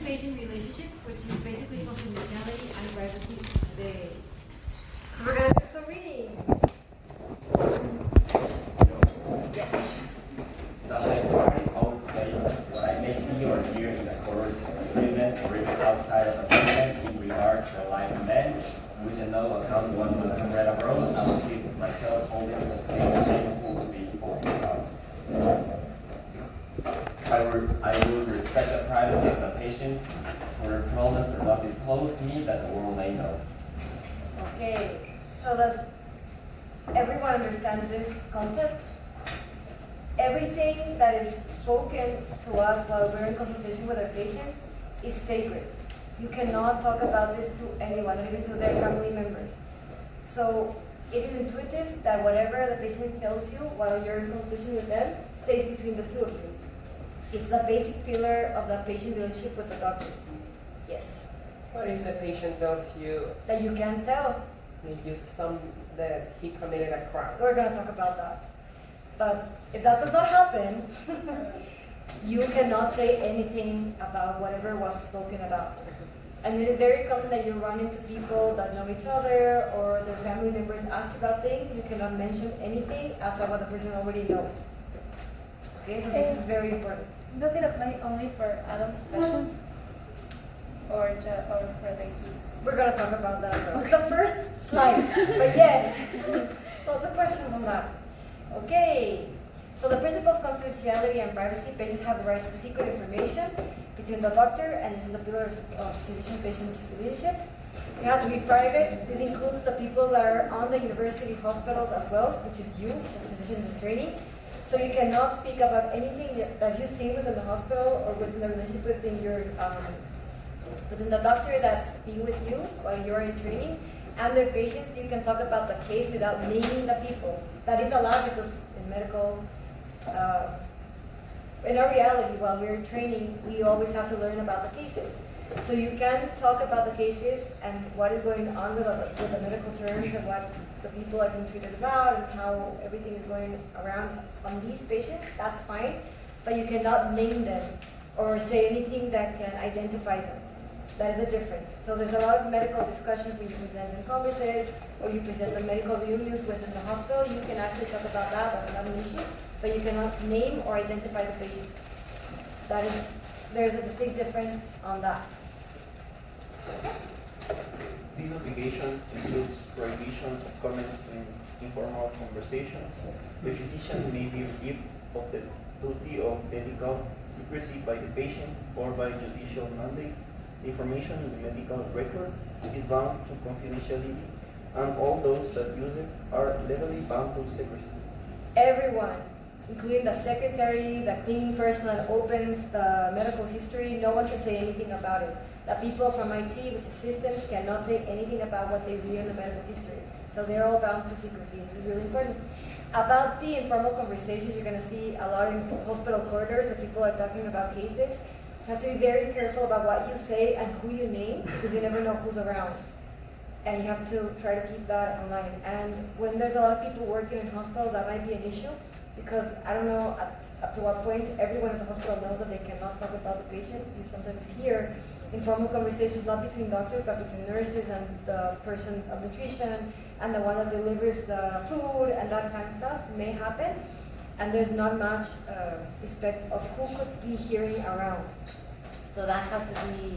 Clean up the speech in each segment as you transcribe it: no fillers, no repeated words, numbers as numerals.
physician-patient relationship, which is basically confidentiality and privacy today. So we're going to do some reading. Yes. The hypocrite always states what I may see or hear in the course of treatment or even outside of the treatment in regard to a life and then, which I know account one was spread abroad, I will keep myself holding such things shameful to be spoken about. I will respect the privacy of the patients, for their problems are not disclosed to me that the world may know. Okay, so does everyone understand this concept? Everything that is spoken to us while we're in consultation with our patients is sacred. You cannot talk about this to anyone, not even to their family members. So it is intuitive that whatever the patient tells you while you're in consultation with them stays between the two of you. It's the basic pillar of the patient relationship with the doctor. Yes. What if the patient tells you That you can't tell. that he committed a crime? We're going to talk about that. But if that does not happen, you cannot say anything about whatever was spoken about. And it is very common that you run into people that know each other or their family members ask you about things. You cannot mention anything outside what the person already knows. Okay, so this is very important. Does it apply only for adult patients or for the kids? We're going to talk about that. This is the first slide, but yes, lots of questions on that. Okay, so the principle of confidentiality and privacy, patients have the right to secret information between the doctor, and this is the pillar of physician-patient relationship. It has to be private. This includes the people that are on the university hospitals as well, which is you, just physicians in training. So you cannot speak about anything that you see within the hospital or within the relationship within your within the doctor that's being with you while you're in training. And their patients, you can talk about the case without naming the people. That is allowed because in medical, in our reality, while we're in training, we always have to learn about the cases. So you can talk about the cases and what is going on with the medical terms and what the people are being treated about and how everything is going around on these patients. That's fine, but you cannot name them or say anything that can identify them. That is the difference. So there's a lot of medical discussions when you present in congresses or you present the medical reunions within the hospital. You can actually talk about that. That's not an issue, but you cannot name or identify the patients. There's a distinct difference on that. This obligation includes prohibition of comments in informal conversations. The physician may be relieved of the duty of medical secrecy by the patient or by judicial mandate. Information in the medical record is bound to confidentiality, and all those that use it are legally bound to secrecy. Everyone, including the secretary, the cleaning person that opens the medical history, no one can say anything about it. The people from IT, which is systems, cannot say anything about what they read in the medical history. So they're all bound to secrecy. This is really important. About the informal conversations, you're going to see a lot in hospital corridors that people are talking about cases. You have to be very careful about what you say and who you name because you never know who's around. And you have to try to keep that online. And when there's a lot of people working in hospitals, that might be an issue because I don't know up to what point everyone in the hospital knows that they cannot talk about the patients. You sometimes hear informal conversations not between doctors but between nurses and the person of nutrition and the one that delivers the food and that kind of stuff may happen. And there's not much respect of who could be hearing around. So that has to be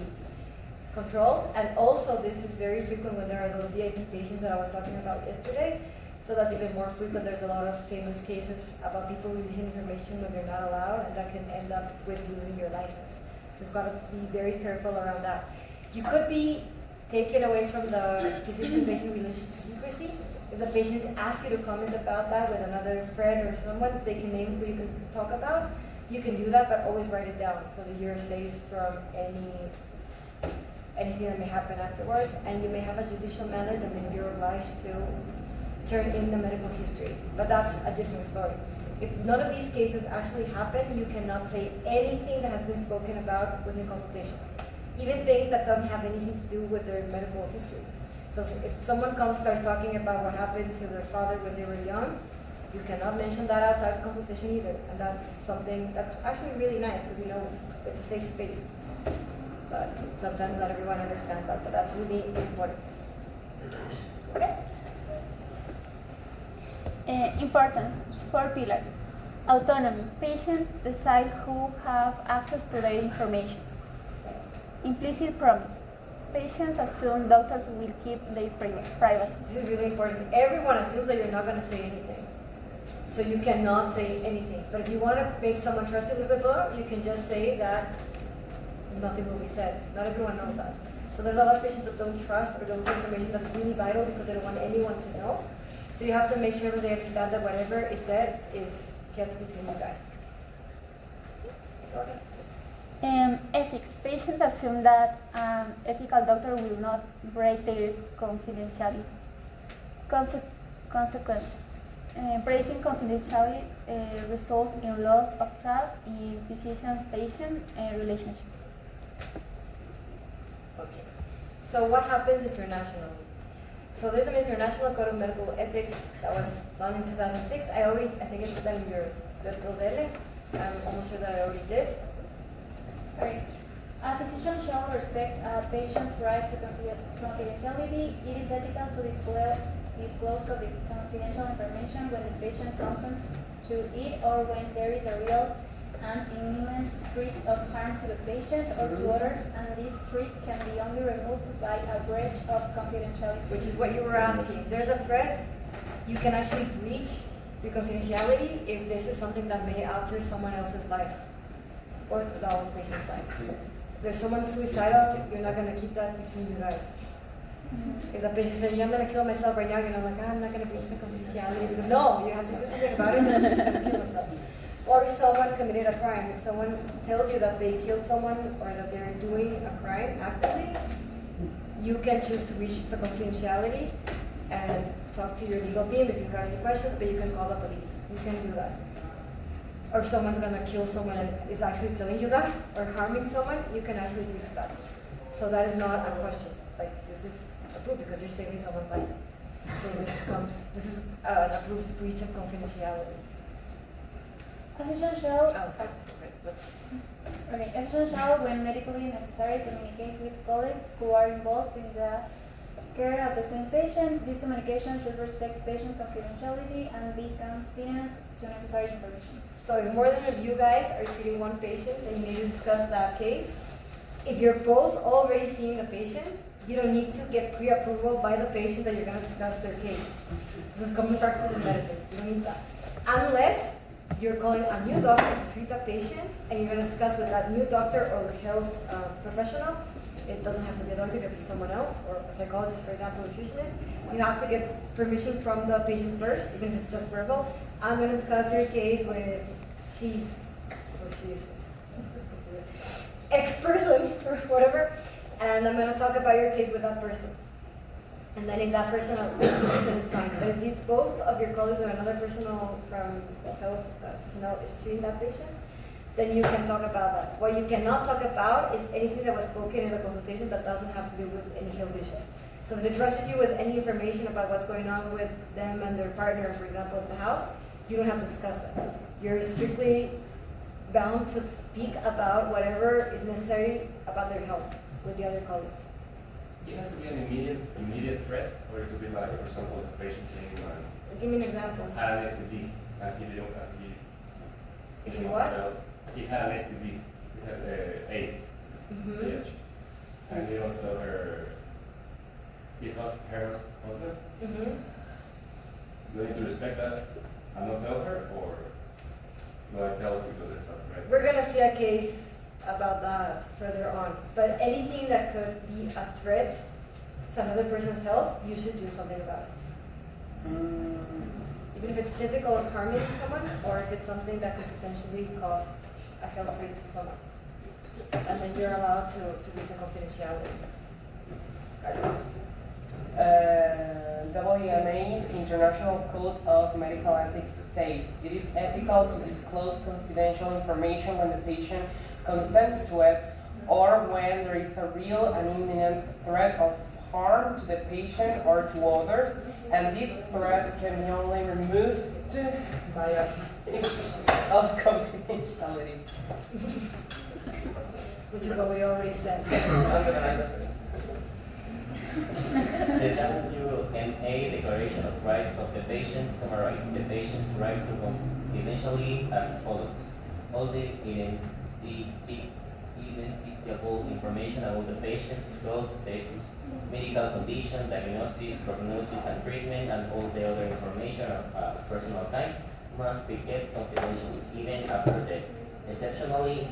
controlled. And also this is very frequent when there are those VIP patients that I was talking about yesterday. So that's even more frequent. There's a lot of famous cases about people releasing information when they're not allowed, and that can end up with losing your license. So you've got to be very careful around that. You could be taken away from the physician-patient relationship secrecy. If the patient asks you to comment about that with another friend or someone they can name who you can talk about, you can do that, but always write it down so that you're safe from anything that may happen afterwards. And you may have a judicial mandate and then you're obliged to turn in the medical history. But that's a different story. If none of these cases actually happen, you cannot say anything that has been spoken about within consultation. Even things that don't have anything to do with their medical history. So if someone starts talking about what happened to their father when they were young, you cannot mention that outside consultation either. And that's something that's actually really nice because, you know, it's a safe space. But Sometimes not everyone understands that, but that's really important. Okay? Importance, 4 pillars. Autonomy. Patients decide who have access to their information. Implicit promise. Patients assume doctors will keep their privacy. This is really important. Everyone assumes that you're not going to say anything. So you cannot say anything. But if you want to make someone trust you a little bit more, you can just say that nothing will be said. Not everyone knows that. So there's a lot of patients that don't trust or don't say information that's really vital because they don't want anyone to know. So you have to make sure that they understand that whatever is said is kept between you guys. Ethics. Patients assume that an ethical doctor will not break their confidentiality. Consequence. Breaking confidentiality results in loss of trust in physician-patient relationships. Okay. So what happens internationally? So there's an international code of medical ethics that was done in 2006. I think it's done in your Roselle. I'm almost sure that I already did. Okay. A physician shall respect a patient's right to confidentiality. It is ethical to disclose confidential information when the patient consents to it or when there is a real and imminent threat of harm to the patient or to others, and this threat can be only removed by a breach of confidentiality. Which is what you were asking. There's a threat. You can actually breach your confidentiality if this is something that may alter someone else's life or the own patient's life. If there's someone suicidal, you're not going to keep that between you guys. If the patient says, I'm going to kill myself right now, you're not like, I'm not going to breach my confidentiality. Because no, you have to do something about it and they're going to kill themselves. Or if someone committed a crime, if someone tells you that they killed someone or that they're doing a crime actively, you can choose to breach the confidentiality and talk to your legal team if you've got any questions, but you can call the police. You can do that. Or if someone's gonna kill someone and is actually telling you that, or harming someone, you can actually breach that. So that is not a question. Like, this is approved because you're saving someone's life. So this is an approved breach of confidentiality. Physician shall, Okay. physician shall, when medically necessary, communicate with colleagues who are involved in the care of the same patient. This communication should respect patient confidentiality and be confident to necessary information. So if more than of you guys are treating one patient, then you need to discuss that case. If you're both already seeing the patient, you don't need to get pre-approval by the patient that you're going to discuss their case. This is common practice in medicine. You don't need that. Unless you're calling a new doctor to treat that patient and you're going to discuss with that new doctor or health professional. It doesn't have to be a doctor, it could be someone else, or a psychologist, for example, a nutritionist. You have to get permission from the patient first, even if it's just verbal. I'm going to discuss your case with X person or whatever, and I'm going to talk about your case with that person. And then if that person agrees, then it's fine. But if you, both of your colleagues or another personal from health personnel is treating that patient, then you can talk about that. What you cannot talk about is anything that was spoken in the consultation that doesn't have to do with any health issues. So if they trusted you with any information about what's going on with them and their partner, for example, at the house, you don't have to discuss that. You're strictly bound to speak about whatever is necessary about their health with the other colleague. It has to be an immediate threat, or it could be like, for example, the patient saying, Give me an example. had an STD, and he didn't, If you what? He had an STD, he had AIDS, Mm-hmm. and they don't tell her, her husband, Mm-hmm. do I need to respect that and not tell her, or do I tell her because it's not right? We're gonna see a case about that further on. But anything that could be a threat to another person's health, you should do something about it. Even if it's physical or harming someone, or if it's something that could potentially cause a health threat to someone. And then you're allowed to use a confidentiality. Carlos. WMA's International Code of Medical Ethics states it is ethical to disclose confidential information when the patient consents to it or when there is a real and imminent threat of harm to the patient or to others, and this threat can be only removed by a breach of confidentiality. which is what we already said. The WMA Declaration of Rights of the Patient summarizes the patient's right to confidentiality as follows. All the identifiable information about the patient's health status, medical condition, diagnosis, prognosis, and treatment, and all the other information of personal kind must be kept confidential even after death. Exceptionally,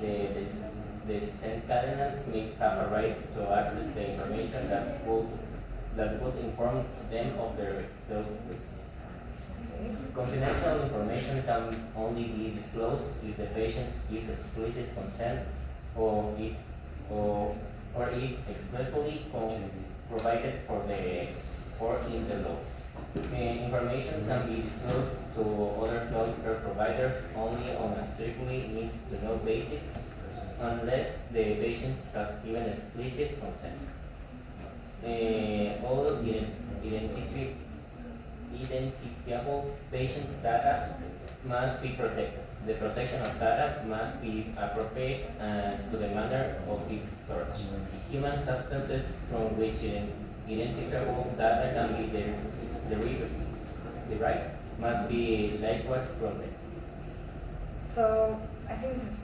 the sentenced may have a right to access the information that would inform them of their health risks. Confidential information can only be disclosed if the patients give explicit consent or if expressly provided for in the law. Information can be disclosed to other healthcare providers only on a strictly needs-to-know basis, unless the patient has given explicit consent. All identifiable patient data must be protected. The protection of data must be appropriate to the manner of its storage. Human substances from which identifiable data can be derived must be likewise protected. So I think this is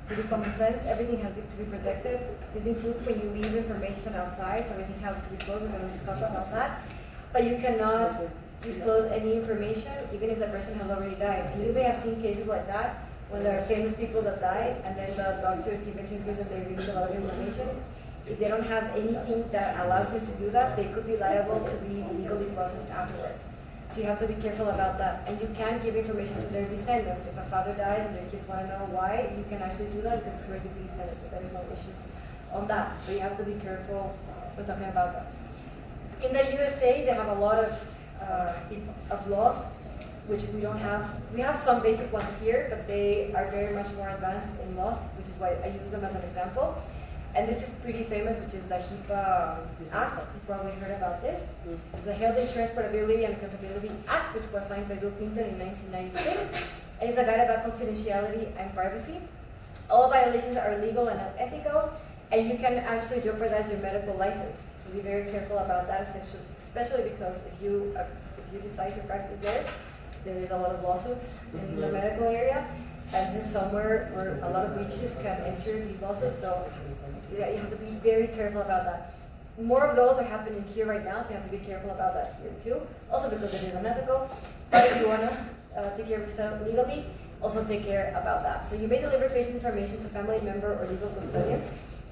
pretty common sense. Everything has to be protected. This includes when you leave information outside, so everything has to be closed. We're going to discuss about that. But you cannot disclose any information, even if the person has already died. And you may have seen cases like that, when there are famous people that died, and then the doctors give interviews and they release a lot of information. If they don't have anything that allows them to do that, they could be liable to be legally processed afterwards. So you have to be careful about that. And you can give information to their descendants. If a father dies and their kids want to know why, you can actually do that because it's first degree descendants, so there is no issues on that. But you have to be careful when talking about that. In the USA, they have a lot of laws, which we don't have. We have some basic ones here, but they are very much more advanced in laws, which is why I use them as an example. And this is pretty famous, which is the HIPAA Act. You've probably heard about this. It's the Health Insurance Portability and Accountability Act, which was signed by Bill Clinton in 1996. And it's a guide about confidentiality and privacy. All violations are illegal and unethical, and you can actually jeopardize your medical license. So be very careful about that, especially because if you decide to practice there is a lot of lawsuits in the medical area, and this is somewhere where a lot of witches can enter these lawsuits. So yeah, you have to be very careful about that. More of those are happening here right now, so you have to be careful about that here too. Also because it is unethical. But if you want to take care of yourself legally, also take care about that. So you may deliver patient information to family member or legal custodians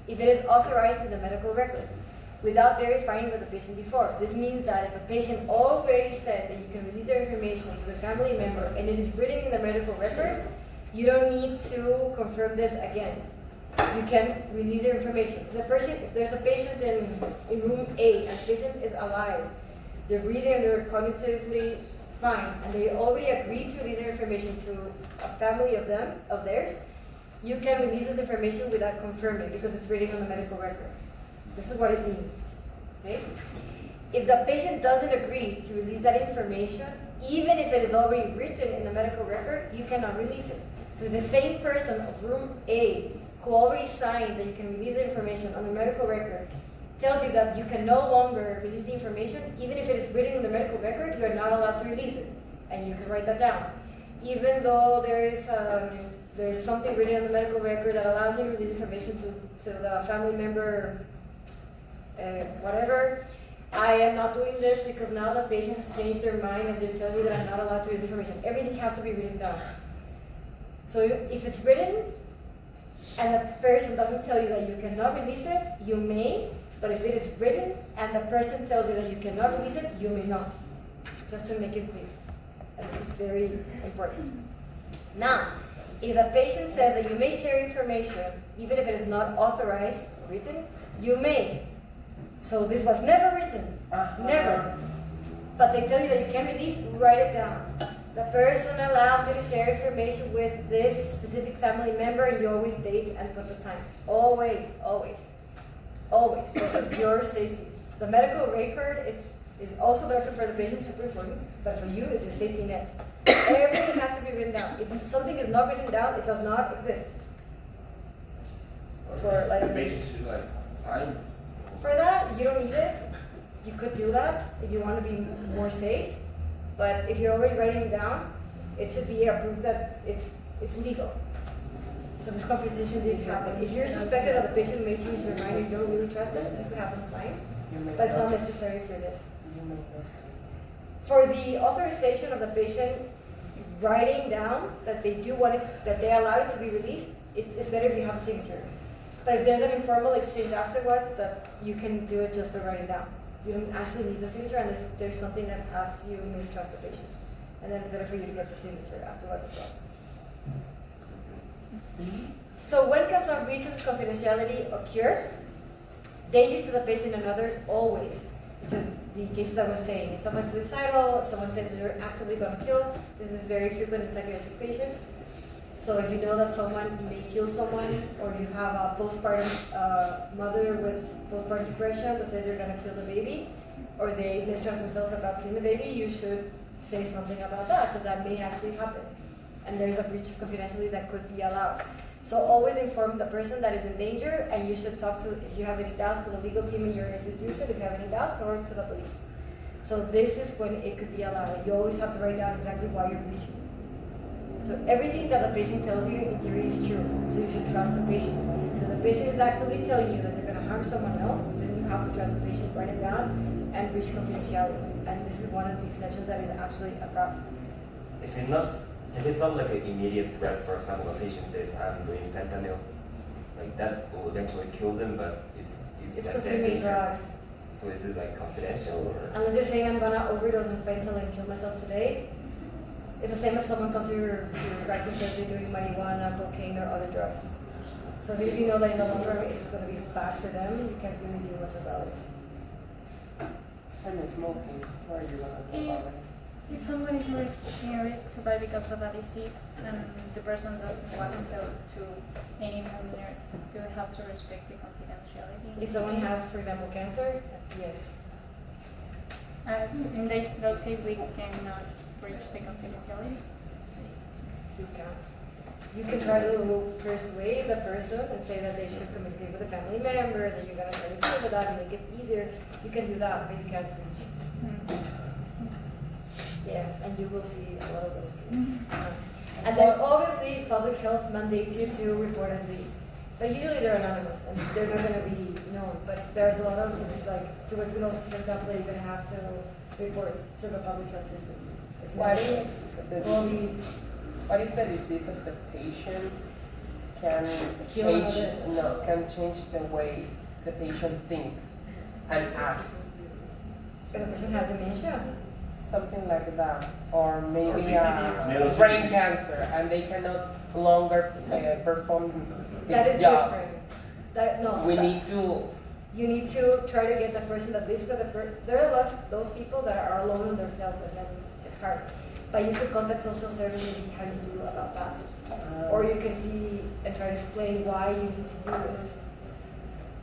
if it is authorized in the medical record without verifying with the patient before. This means that if a patient already said that you can release their information to the family member and it is written in the medical record, you don't need to confirm this again. You can release their information. If there's a patient in room A and the patient is alive, they're breathing and they're cognitively fine, and they already agreed to release their information to a family of theirs, you can release this information without confirming because it's written on the medical record. This is what it means. Okay? If the patient doesn't agree to release that information, even if it is already written in the medical record, you cannot release it. So the same person of room A who already signed that you can release the information on the medical record tells you that you can no longer release the information, even if it is written in the medical record, you are not allowed to release it. And you can write that down. Even though there is something written in the medical record that allows you to release information to the family member, whatever, I am not doing this because now the patient has changed their mind and they're telling me that I'm not allowed to release information. Everything has to be written down. So if it's written and the person doesn't tell you that you cannot release it, you may, but if it is written and the person tells you that you cannot release it, you may not. Just to make it clear. And this is very important. Now, if the patient says that you may share information, even if it is not authorized or written, you may. So this was never written, never. But they tell you that you can release, write it down. The person allows me to share information with this specific family member, and you always date and put the time. Always, always, always. This is your safety. The medical record is also there for the patient, super important, but for you is your safety net. Everything has to be written down. If something is not written down, it does not exist. for like. The patient should like sign. For that, you don't need it. You could do that if you want to be more safe. But if you're already writing it down, it should be a proof that it's legal. So this conversation did happen. If you're suspected that the patient may change their mind and you don't really trust them, you could have them sign. But it's not necessary for this. For the authorization of the patient writing down that they do want it, that they allow it to be released, it's better if you have a signature. But if there's an informal exchange afterward, that you can do it just by writing down. You don't actually need the signature unless there's something that has you mistrust the patient. And then it's better for you to get the signature afterwards as well. So when can some breaches of confidentiality occur? Danger to the patient and others always, which is the cases I was saying. If someone's suicidal, if someone says they're actively going to kill, this is very frequent in psychiatric patients. So if you know that someone may kill someone, or you have a postpartum mother with postpartum depression that says they're going to kill the baby, or they mistrust themselves about killing the baby, you should say something about that, because that may actually happen. And there's a breach of confidentiality that could be allowed. So always inform the person that is in danger, and you should talk to, if you have any doubts, to the legal team in your institution, if you have any doubts, or to the police. So this is when it could be allowed. You always have to write down exactly why you're breaching. So everything that the patient tells you in theory is true, so you should trust the patient. So the patient is actively telling you that they're going to harm someone else, then you have to trust the patient, write it down, and breach confidentiality. And this is one of the exceptions that is actually a problem. If it's not like an immediate threat, for example, a patient says, I'm doing fentanyl, like that will eventually kill them, but it's like that consuming danger. drugs. So is it like confidential or? Unless they're saying I'm gonna overdose on fentanyl and kill myself today. It's the same if someone comes to your practice and says they're doing marijuana, cocaine, or other drugs. So if you know that in the long run it's gonna be bad for them, you can't really do much about it. And the smoking, how are you gonna do about it? If someone is in risk to die because of a disease and the person doesn't want himself to anyone near, you have to respect the confidentiality. If someone has, for example, cancer, yes. In those cases, we cannot breach the confidentiality. You can't. You can try to persuade the person and say that they should communicate with a family member, that you're gonna try to deal with that and make it easier. You can do that, but you can't breach. Yeah, and you will see a lot of those cases. And then obviously public health mandates you to report a disease. But usually they're anonymous and they're not going to be known. But there's a lot of diseases like tuberculosis, for example, that you're going to have to report to the public health system. It's What mandated. if the Well, disease, what if the disease of the patient can Kill change, another. can change the way the patient thinks and acts? If the person has dementia. Something like that, or maybe BPD, brain cancer, and they cannot longer perform That its is job. different. That, no. We that- need to. You need to try to get the person that lives with there are a lot of those people that are alone on themselves and then it's hard. But you could contact social services and see how you do about that. Or you can see and try to explain why you need to do this.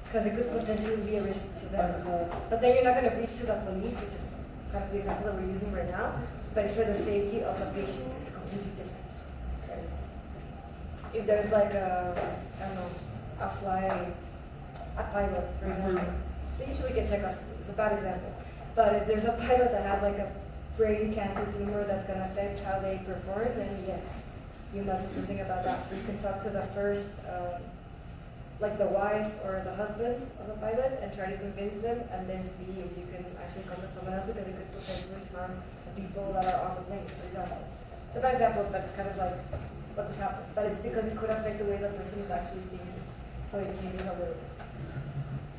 Because it could potentially be a risk to them. But then you're not going to reach to the police, which is kind of the examples that we're using right now. But it's for the safety of the patient. It's completely different. Okay? If there's like a, I don't know, a flight, a pilot, for example, they usually get checkups. It's a bad example. But if there's a pilot that has like a brain cancer tumor that's going to affect how they perform, then yes, you must do something about that. So you can talk to the first, like the wife or the husband of the pilot and try to convince them and then see if you can actually contact someone else because it could potentially harm the people that are on the plane, for example. It's a bad example, but it's kind of like what could happen. But it's because it could affect the way the person is actually thinking. So it changes a little bit.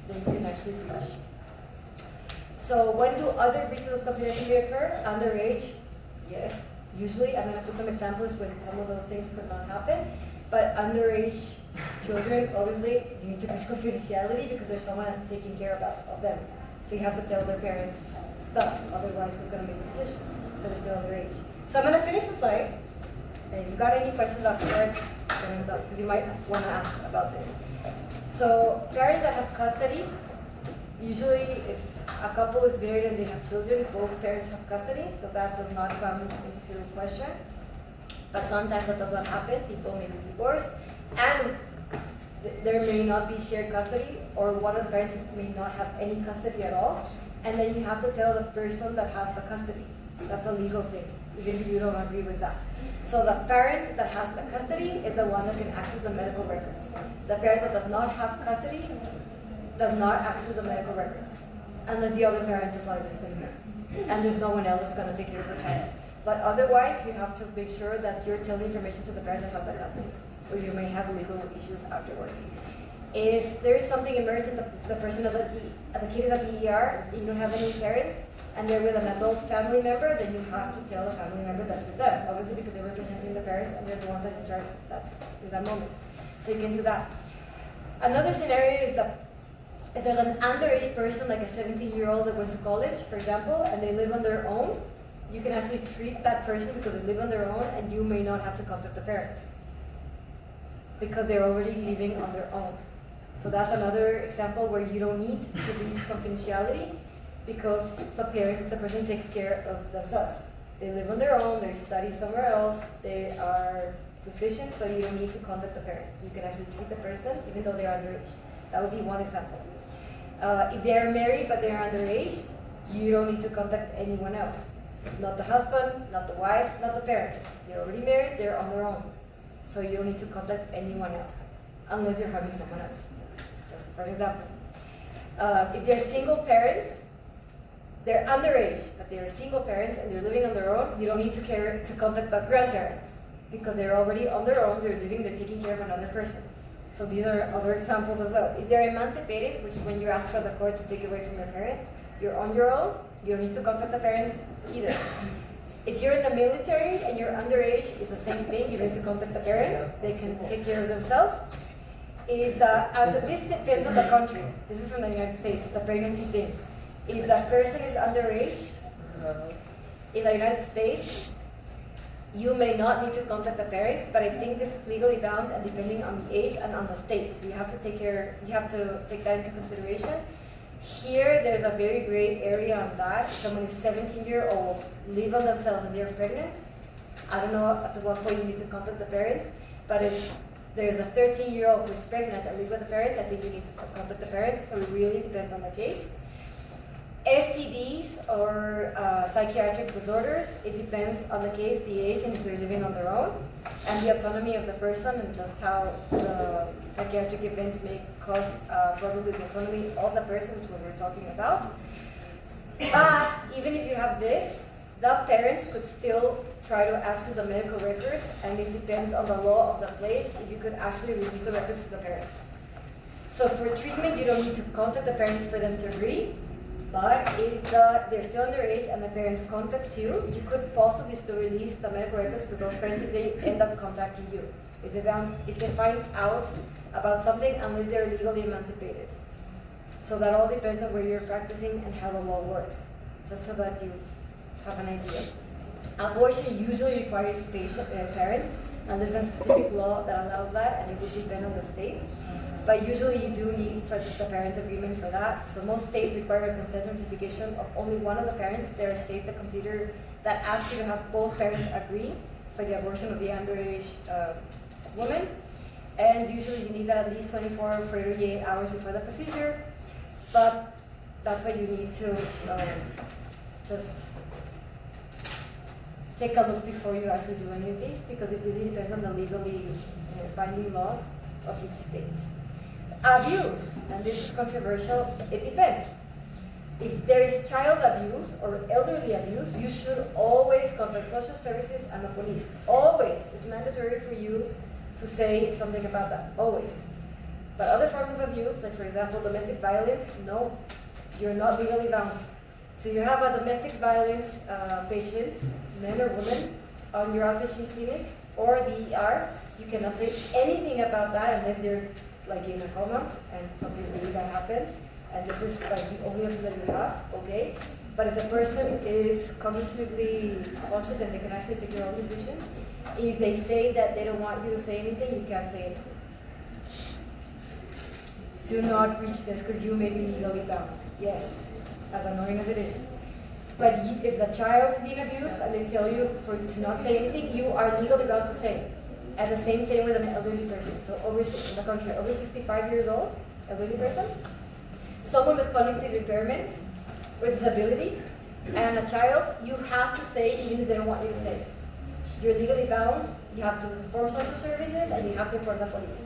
Then you can actually breach. So when do other breaches of confidentiality occur? Underage, yes. Usually, I'm going to put some examples when some of those things could not happen. But underage children, obviously, you need to breach confidentiality because there's someone taking care of them. So you have to tell their parents stuff, otherwise who's going to make the decisions? Because they're still underage. So I'm going to finish the slide. And if you've got any questions afterwards, because you might want to ask about this. So parents that have custody, usually if a couple is married and they have children, both parents have custody, so that does not come into question. But sometimes that does not happen. People may be divorced. And there may not be shared custody, or one of the parents may not have any custody at all, and then you have to tell the person that has the custody. That's a legal thing, even if you don't agree with that. So the parent that has the custody is the one that can access the medical records. The parent that does not have custody does not access the medical records, unless the other parent is not existing here, and there's no one else that's going to take care of the child. But otherwise, you have to make sure that you're telling information to the parent that has the custody, or you may have legal issues afterwards. If there is something emergent, the person is the kid is at the ER, you don't have any parents, and they're with an adult family member, then you have to tell the family member that's with them, obviously because they're representing the parents and they're the ones that are in charge in that moment. So you can do that. Another scenario is that if there's an underage person, like a 17-year-old that went to college, for example, and they live on their own, you can actually treat that person because they live on their own, and you may not have to contact the parents because they're already living on their own. So that's another example where you don't need to reach confidentiality because the person takes care of themselves. They live on their own, they study somewhere else, they are sufficient, so you don't need to contact the parents. You can actually treat the person even though they are underage. That would be one example. If they are married but they are underage, you don't need to contact anyone else. Not the husband, not the wife, not the parents. They're already married, they're on their own. So you don't need to contact anyone else, unless you're having someone else. Just for example. If they're single parents, they're underage, but they're single parents and they're living on their own, you don't need to contact the grandparents because they're already on their own, they're living, they're taking care of another person. So these are other examples as well. If they're emancipated, which is when you ask for the court to take away from your parents, you're on your own, you don't need to contact the parents either. If you're in the military and you're underage, it's the same thing, you don't need to contact the parents, they can take care of themselves. This depends on the country. This is from the United States, the pregnancy thing. If the person is underage, in the United States, you may not need to contact the parents, but I think this is legally bound and depending on the age and on the state. So you have to take that into consideration. Here, there's a very gray area on that. If someone is 17-year-old, live on themselves and they're pregnant, I don't know at what point you need to contact the parents, but if there's a 13-year-old who's pregnant and live with the parents, I think you need to contact the parents, so it really depends on the case. STDs or psychiatric disorders, it depends on the case, the age, and if they're living on their own, and the autonomy of the person, and just how the psychiatric events may cause probably the autonomy of the person, which is what we're talking about. But even if you have this, the parents could still try to access the medical records, and it depends on the law of the place if you could actually release the records to the parents. So for treatment, you don't need to contact the parents for them to agree. But if they're still underage and the parents contact you, you could possibly still release the medical records to those parents if they end up contacting you. If they find out about something, unless they're legally emancipated. So that all depends on where you're practicing and how the law works, just so that you have an idea. Abortion usually requires parents, and there's a specific law that allows that, and it would depend on the state. But usually you do need the parents' agreement for that. So most states require a consent notification of only one of the parents. There are states that ask you to have both parents agree for the abortion of the underage woman. And usually you need that at least 24 or 48 hours before the procedure. But that's why you need to just take a look before you actually do any of these, because it really depends on the legally binding laws of each state. Abuse, and this is controversial, it depends. If there is child abuse or elderly abuse, you should always contact social services and the police. Always. It's mandatory for you to say something about that, always. But other forms of abuse, like for example domestic violence, no, you're not legally bound. So you have a domestic violence patient, men or women, on your outpatient clinic or the ER, you cannot say anything about that unless they're like in a coma and something really bad happened, and this is like the only option that you have, okay? But if the person is cognitively conscious and they can actually take their own decisions, if they say that they don't want you to say anything, you can't say anything. Do not reach this because you may be legally bound. Yes, as annoying as it is. But if the child is being abused and they tell you to not say anything, you are legally bound to say it. And the same thing with an elderly person. So in the country, over 65 years old, elderly person, someone with cognitive impairment or disability, and a child, you have to say even if they don't want you to say it. You're legally bound, you have to inform social services, and you have to inform the police.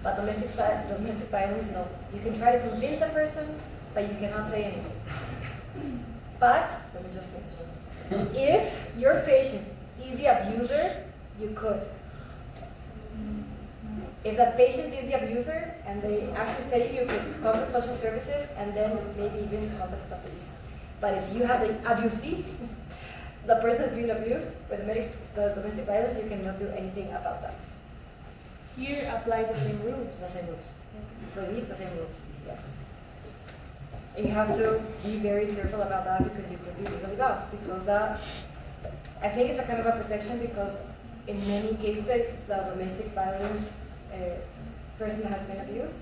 But domestic violence, no. You can try to convince the person, but you cannot say anything. But, let me just finish. If your patient is the abuser, you could. If that patient is the abuser and they actually say you could contact social services and then maybe even contact the police. But if you have the abusee, the person is being abused with the domestic violence, you cannot do anything about that. Here apply the same rules. The same rules. For these, the same rules, yes. And you have to be very careful about that because you could be legally bound. Because that, I think it's a kind of a protection because in many cases, the domestic violence person that has been abused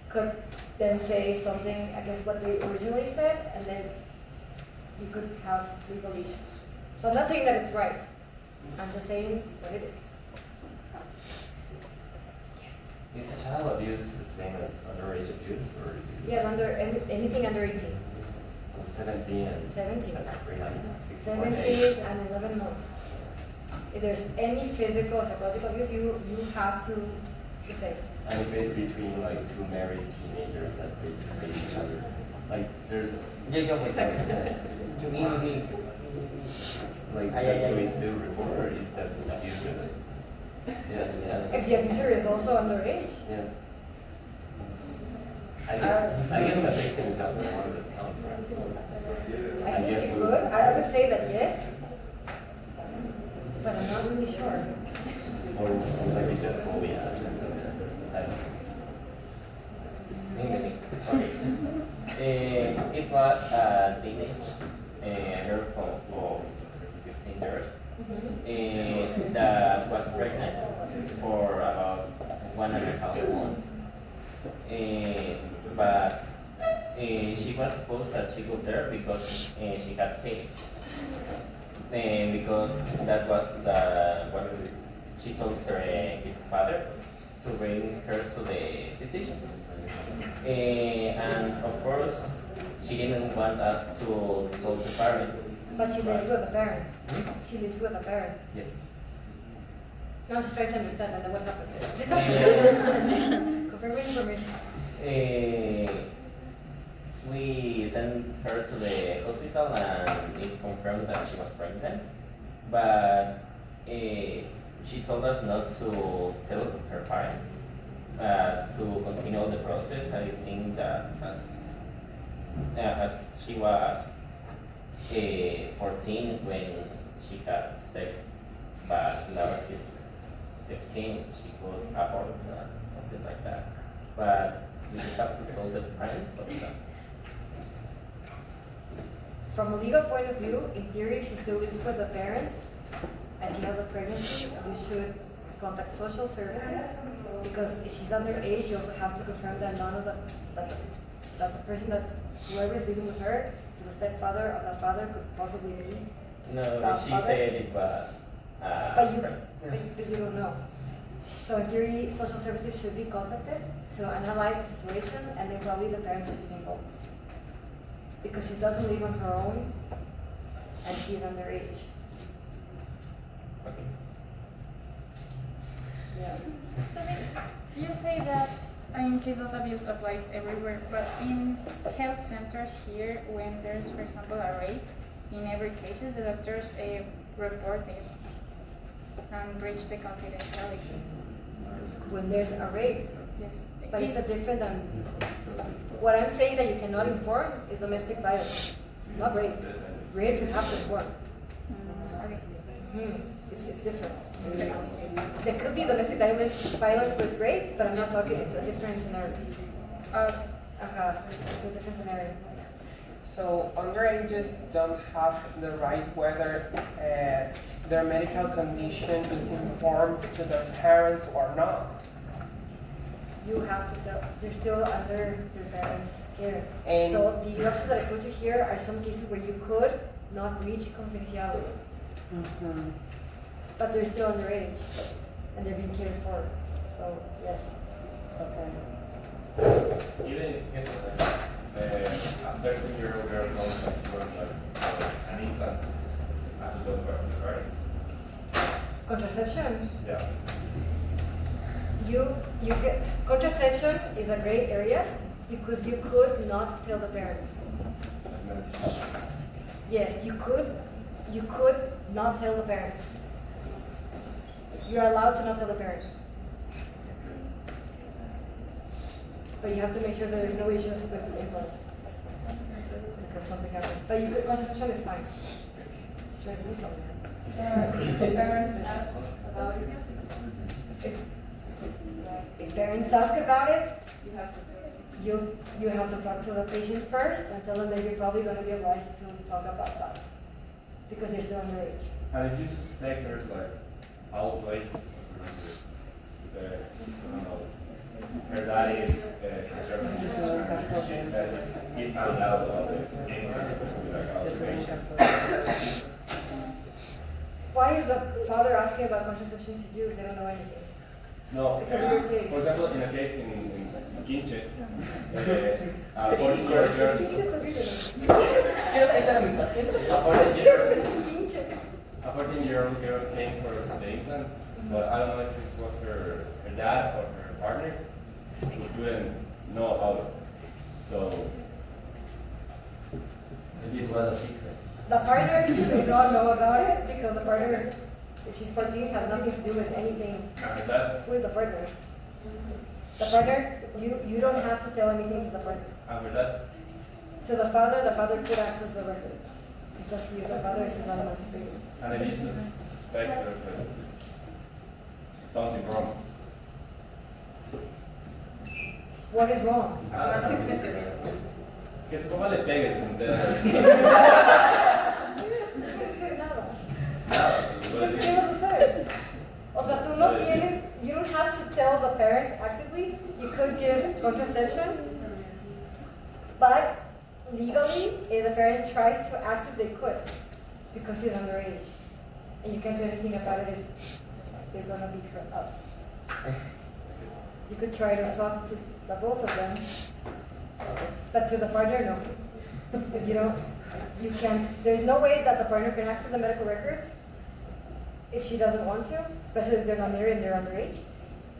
could then say something against what they originally said, and then you could have legal issues. So I'm not saying that it's right. I'm just saying what it is. Yes. Is child abuse the same as underage abuse, or? Yeah, anything under 18. So 17 and 17. 17 and 11 months. If there's any physical or psychological abuse, you have to say. And if it's between like two married teenagers that hate each other, like there's Yo pues like do we still report or is that abuse with it? Yeah. If the abuser is also underage, Yeah. I guess the victim is out there one of the counts, right? I think guess you we- could. I would say that yes, but I'm not really sure. Or maybe just bully or something. I don't know. It was a teenage girl of 15 years that was pregnant for about 1.5 months. But she was supposed that she got there because she had faith. Because that was what she told his father to bring her to the physician. And of course, she didn't want us to tell the parent. But she lives with the parents. She lives with the parents. Yes. No, I'm just trying to understand and then what happened. Confirm information. We sent her to the hospital and it confirmed that she was pregnant, but she told us not to tell her parents to continue the process. I think that as she was 14 when she had sex, but now she's 15, she could abort something like that. But we have to tell the parents of that. From a legal point of view, in theory, if she still lives with the parents and she has a pregnancy, you should contact social services because if she's underage, you also have to confirm that none of that the person that whoever is living with her, to the stepfather or the father, could possibly be. No, she father. said it was But you, friend. but you don't know. So in theory, social services should be contacted to analyze the situation, and then probably the parents should be involved. Because she doesn't live on her own, and she's underage. Okay. Yeah. So you say that in case of abuse applies everywhere, but in health centers here, when there's, for example, a rape, in every case, the doctors report it and breach the confidentiality. When there's a rape, Yes. but it's a different than. What I'm saying that you cannot inform is domestic violence, not rape. Rape you have to inform. Okay. It's different. There could be domestic violence with rape, but I'm not talking. It's a different scenario. It's a different scenario. So underages don't have the right whether their medical condition is informed to their parents or not. You have to tell. They're still under their parents' care. And- So the options that I put you here are some cases where you could not reach confidentiality, but they're still underage. and they're being cared for. So yes. Okay. Even if it's a 13-year-old girl knows that she wants an implant, I have to talk about the parents. Contraception. Yeah. You get contraception is a great area because you could not tell the parents. Yes, you could not tell the parents. You're allowed to not tell the parents. But you have to make sure that there's no issues with the implant. Because something happens. But contraception is fine. It's trying to do something else. If the parents ask about it, If parents ask about it, you have to do it. you have to talk to the patient first and tell them that you're probably going to be obliged to talk about that. Because they're still underage. And if you suspect there's like foul play, I don't know, her dad is conservative, that he found out about the observation. Why is the father asking about contraception to you? They don't know anything. No, It's a weird case. for example, in a case in Quinche, a 14-year-old girl, Pinches horribles. a Siempre 14-year-old es pinche. a 14-year-old girl came for the implant, but I don't know if this was her dad or her partner who couldn't know about it. So, Maybe it was a secret. The partner should not know about it because the partner, if she's 14, has nothing to do with anything. after that, Who is the partner? The partner, you don't have to tell anything to the partner. To the father could access the records because he is the father, she's not emancipated. and if you suspect there's like something wrong. What is wrong? Que su papá le pegue, se entera. No puedes hacer nada. Nada, ¿Qué igual qué vas a hacer? O sea, tú no tienes, you don't have to tell the parent actively. You could give contraception, but legally, if the parent tries to access, they could, because she's underage, and you can't do anything about it if they're gonna beat her up. You could try to talk to the both of them, but to the partner, no. If you don't, you can't. There's no way that the partner can access the medical records if she doesn't want to, especially if they're not married and they're underage.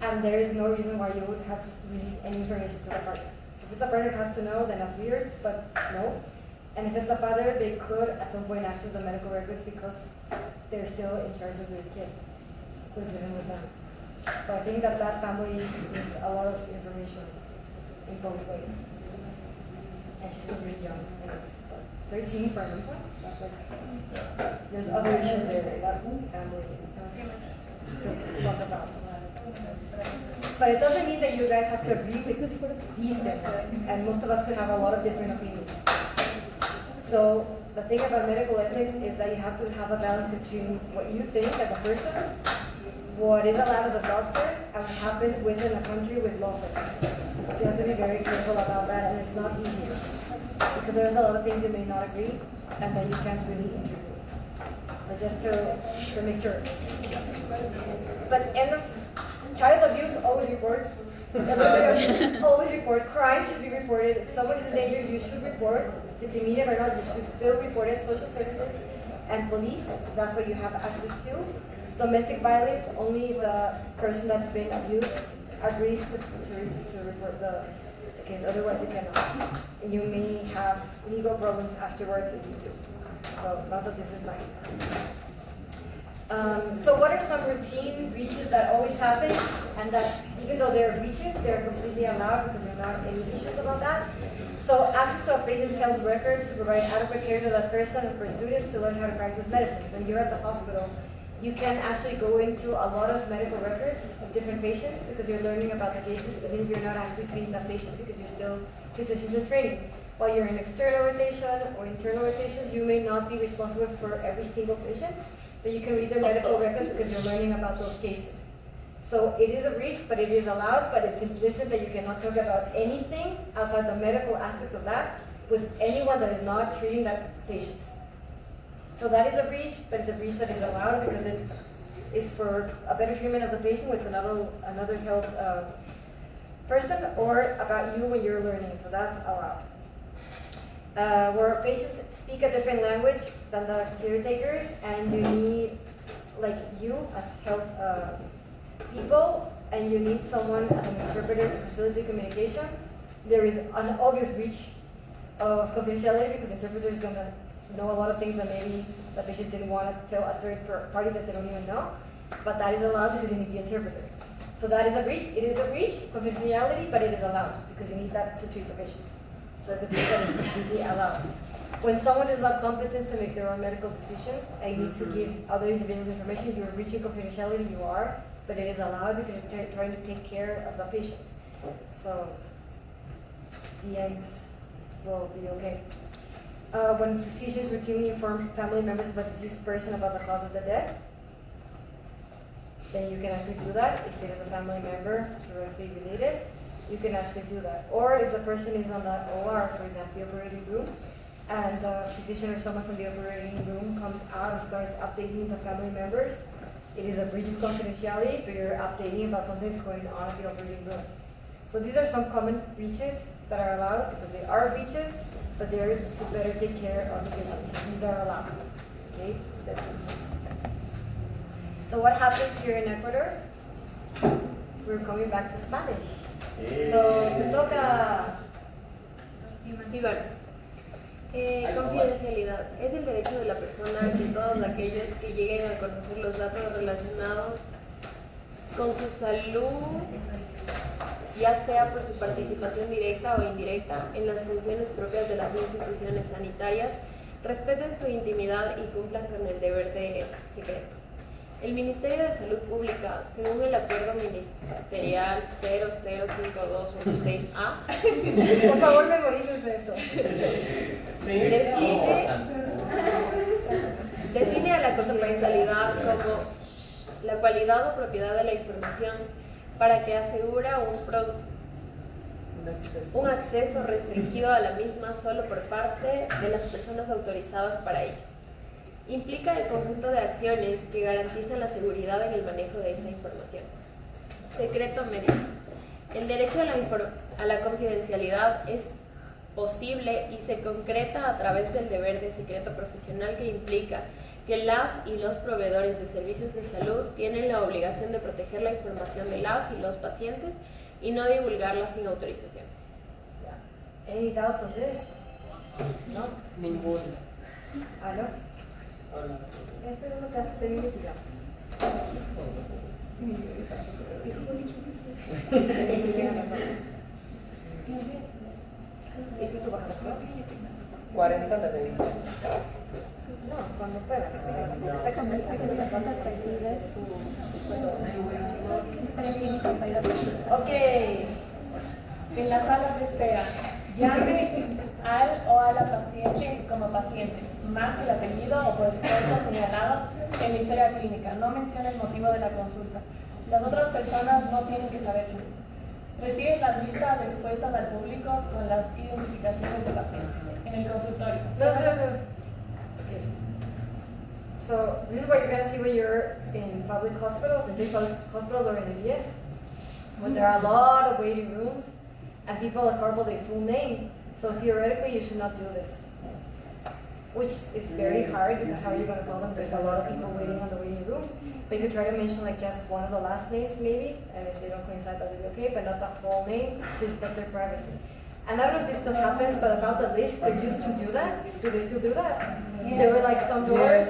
And there is no reason why you would have to release any information to the partner. So if it's the partner who has to know, then that's weird, but no. And if it's the father, they could at some point access the medical records because they're still in charge of their kid who's living with them. So I think that that family needs a lot of information in both ways. And she's still pretty young, anyways, but 13 for an implant? That's like, Yeah. there's other issues there that that family to talk about. But it doesn't mean that you guys have to agree with these things, and most of us could have a lot of different opinions. So the thing about medical ethics is that you have to have a balance between what you think as a person, what is allowed as a doctor, and what happens within a country with law firms. So you have to be very careful about that, and it's not easy because there's a lot of things you may not agree and that you can't really interview. But just to make sure. But end of child abuse, always report. Everybody always report. Crime should be reported. If someone is in danger, you should report. If it's immediate or not, you should still report it. Social services and police, that's what you have access to. Domestic violence, only if the person that's been abused agrees to report the case. Otherwise, you cannot. And you may have legal problems afterwards if you do. So, not that this is nice. So what are some routine breaches that always happen and that even though they're breaches, they're completely allowed because there are not any issues about that? So access to a patient's health records to provide adequate care to that person and for students to learn how to practice medicine. When you're at the hospital, you can actually go into a lot of medical records of different patients because you're learning about the cases even if you're not actually treating that patient because you're still physicians in training. While you're in external rotation or internal rotations, you may not be responsible for every single patient, but you can read their medical records because you're learning about those cases. So it is a breach, but it is allowed, but it's implicit that you cannot talk about anything outside the medical aspect of that with anyone that is not treating that patient. So that is a breach, but it's a breach that is allowed because it is for a better treatment of the patient with another health person, or about you when you're learning, so that's allowed. Where patients speak a different language than the caretakers, and you need, like you as health people, and you need someone as an interpreter to facilitate communication, there is an obvious breach of confidentiality because the interpreter is going to know a lot of things that maybe the patient didn't want to tell a third party that they don't even know, but that is allowed because you need the interpreter. So that is a breach. It is a breach of confidentiality, but it is allowed because you need that to treat the patient. So it's a breach that is completely allowed. When someone is not competent to make their own medical decisions and you need to give other individuals information, if you're breaching confidentiality, you are, but it is allowed because you're trying to take care of the patient. So the ends will be okay. When physicians routinely inform family members of a deceased person about the cause of the death, then you can actually do that. If it is a family member directly related, you can actually do that. Or if the person is on the OR, for example, the operating room, and the physician or someone from the operating room comes out and starts updating the family members, it is a breach of confidentiality, but you're updating about something that's going on at the operating room. So these are some common breaches that are allowed, because they are breaches, but they're to better take care of the patient. So these are allowed. Okay? That's breaches. So what happens here in Ecuador? We're coming back to Spanish. So te toca. Iván. Confidencialidad. Es el derecho de la persona que todos aquellos que lleguen a conocer los datos relacionados con su salud, ya sea por su participación directa o indirecta en las funciones propias de las instituciones sanitarias, respeten su intimidad y cumplan con el deber de secreto. El Ministerio de Salud Pública, según el Acuerdo Ministerial 005216A, por favor memorices eso. Define a la confidencialidad como la cualidad o propiedad de la información para que asegura un acceso restringido a la misma solo por parte de las personas autorizadas para ello. Implica el conjunto de acciones que garantizan la seguridad en el manejo de esa información. Secreto médico. El derecho a la confidencialidad es posible y se concreta a través del deber de secreto profesional que implica que las y los proveedores de servicios de salud tienen la obligación de proteger la información de las y los pacientes y no divulgarla sin autorización. Yeah. Any doubts on this? No? Ninguno. ¿Aló? Hola. Este es lo que hace mi tía. ¿Y tú vas a hacer 40 de 20. No, cuando puedas. Ok. En las salas de espera, llame al o a la paciente como paciente, más el apellido o por el puesto señalado en la historia clínica. No mencione el motivo de la consulta. Las otras personas no tienen que saberlo. Retire las listas expuestas al público con las identificaciones de pacientes en el consultorio. No. Okay. So this is what you're gonna see when you're in public hospitals, in big public hospitals or in the US, when there are a lot of waiting rooms and people are called by their full name. So theoretically, you should not do this, which is very hard because how are you gonna call them? There's a lot of people waiting on the waiting room. But you could try to mention like just one of the last names maybe, and if they don't coincide, that would be okay, but not the whole name to respect their privacy. And I don't know if this still happens, but about the list, they used to do that. Do they still do that? There were like some doors.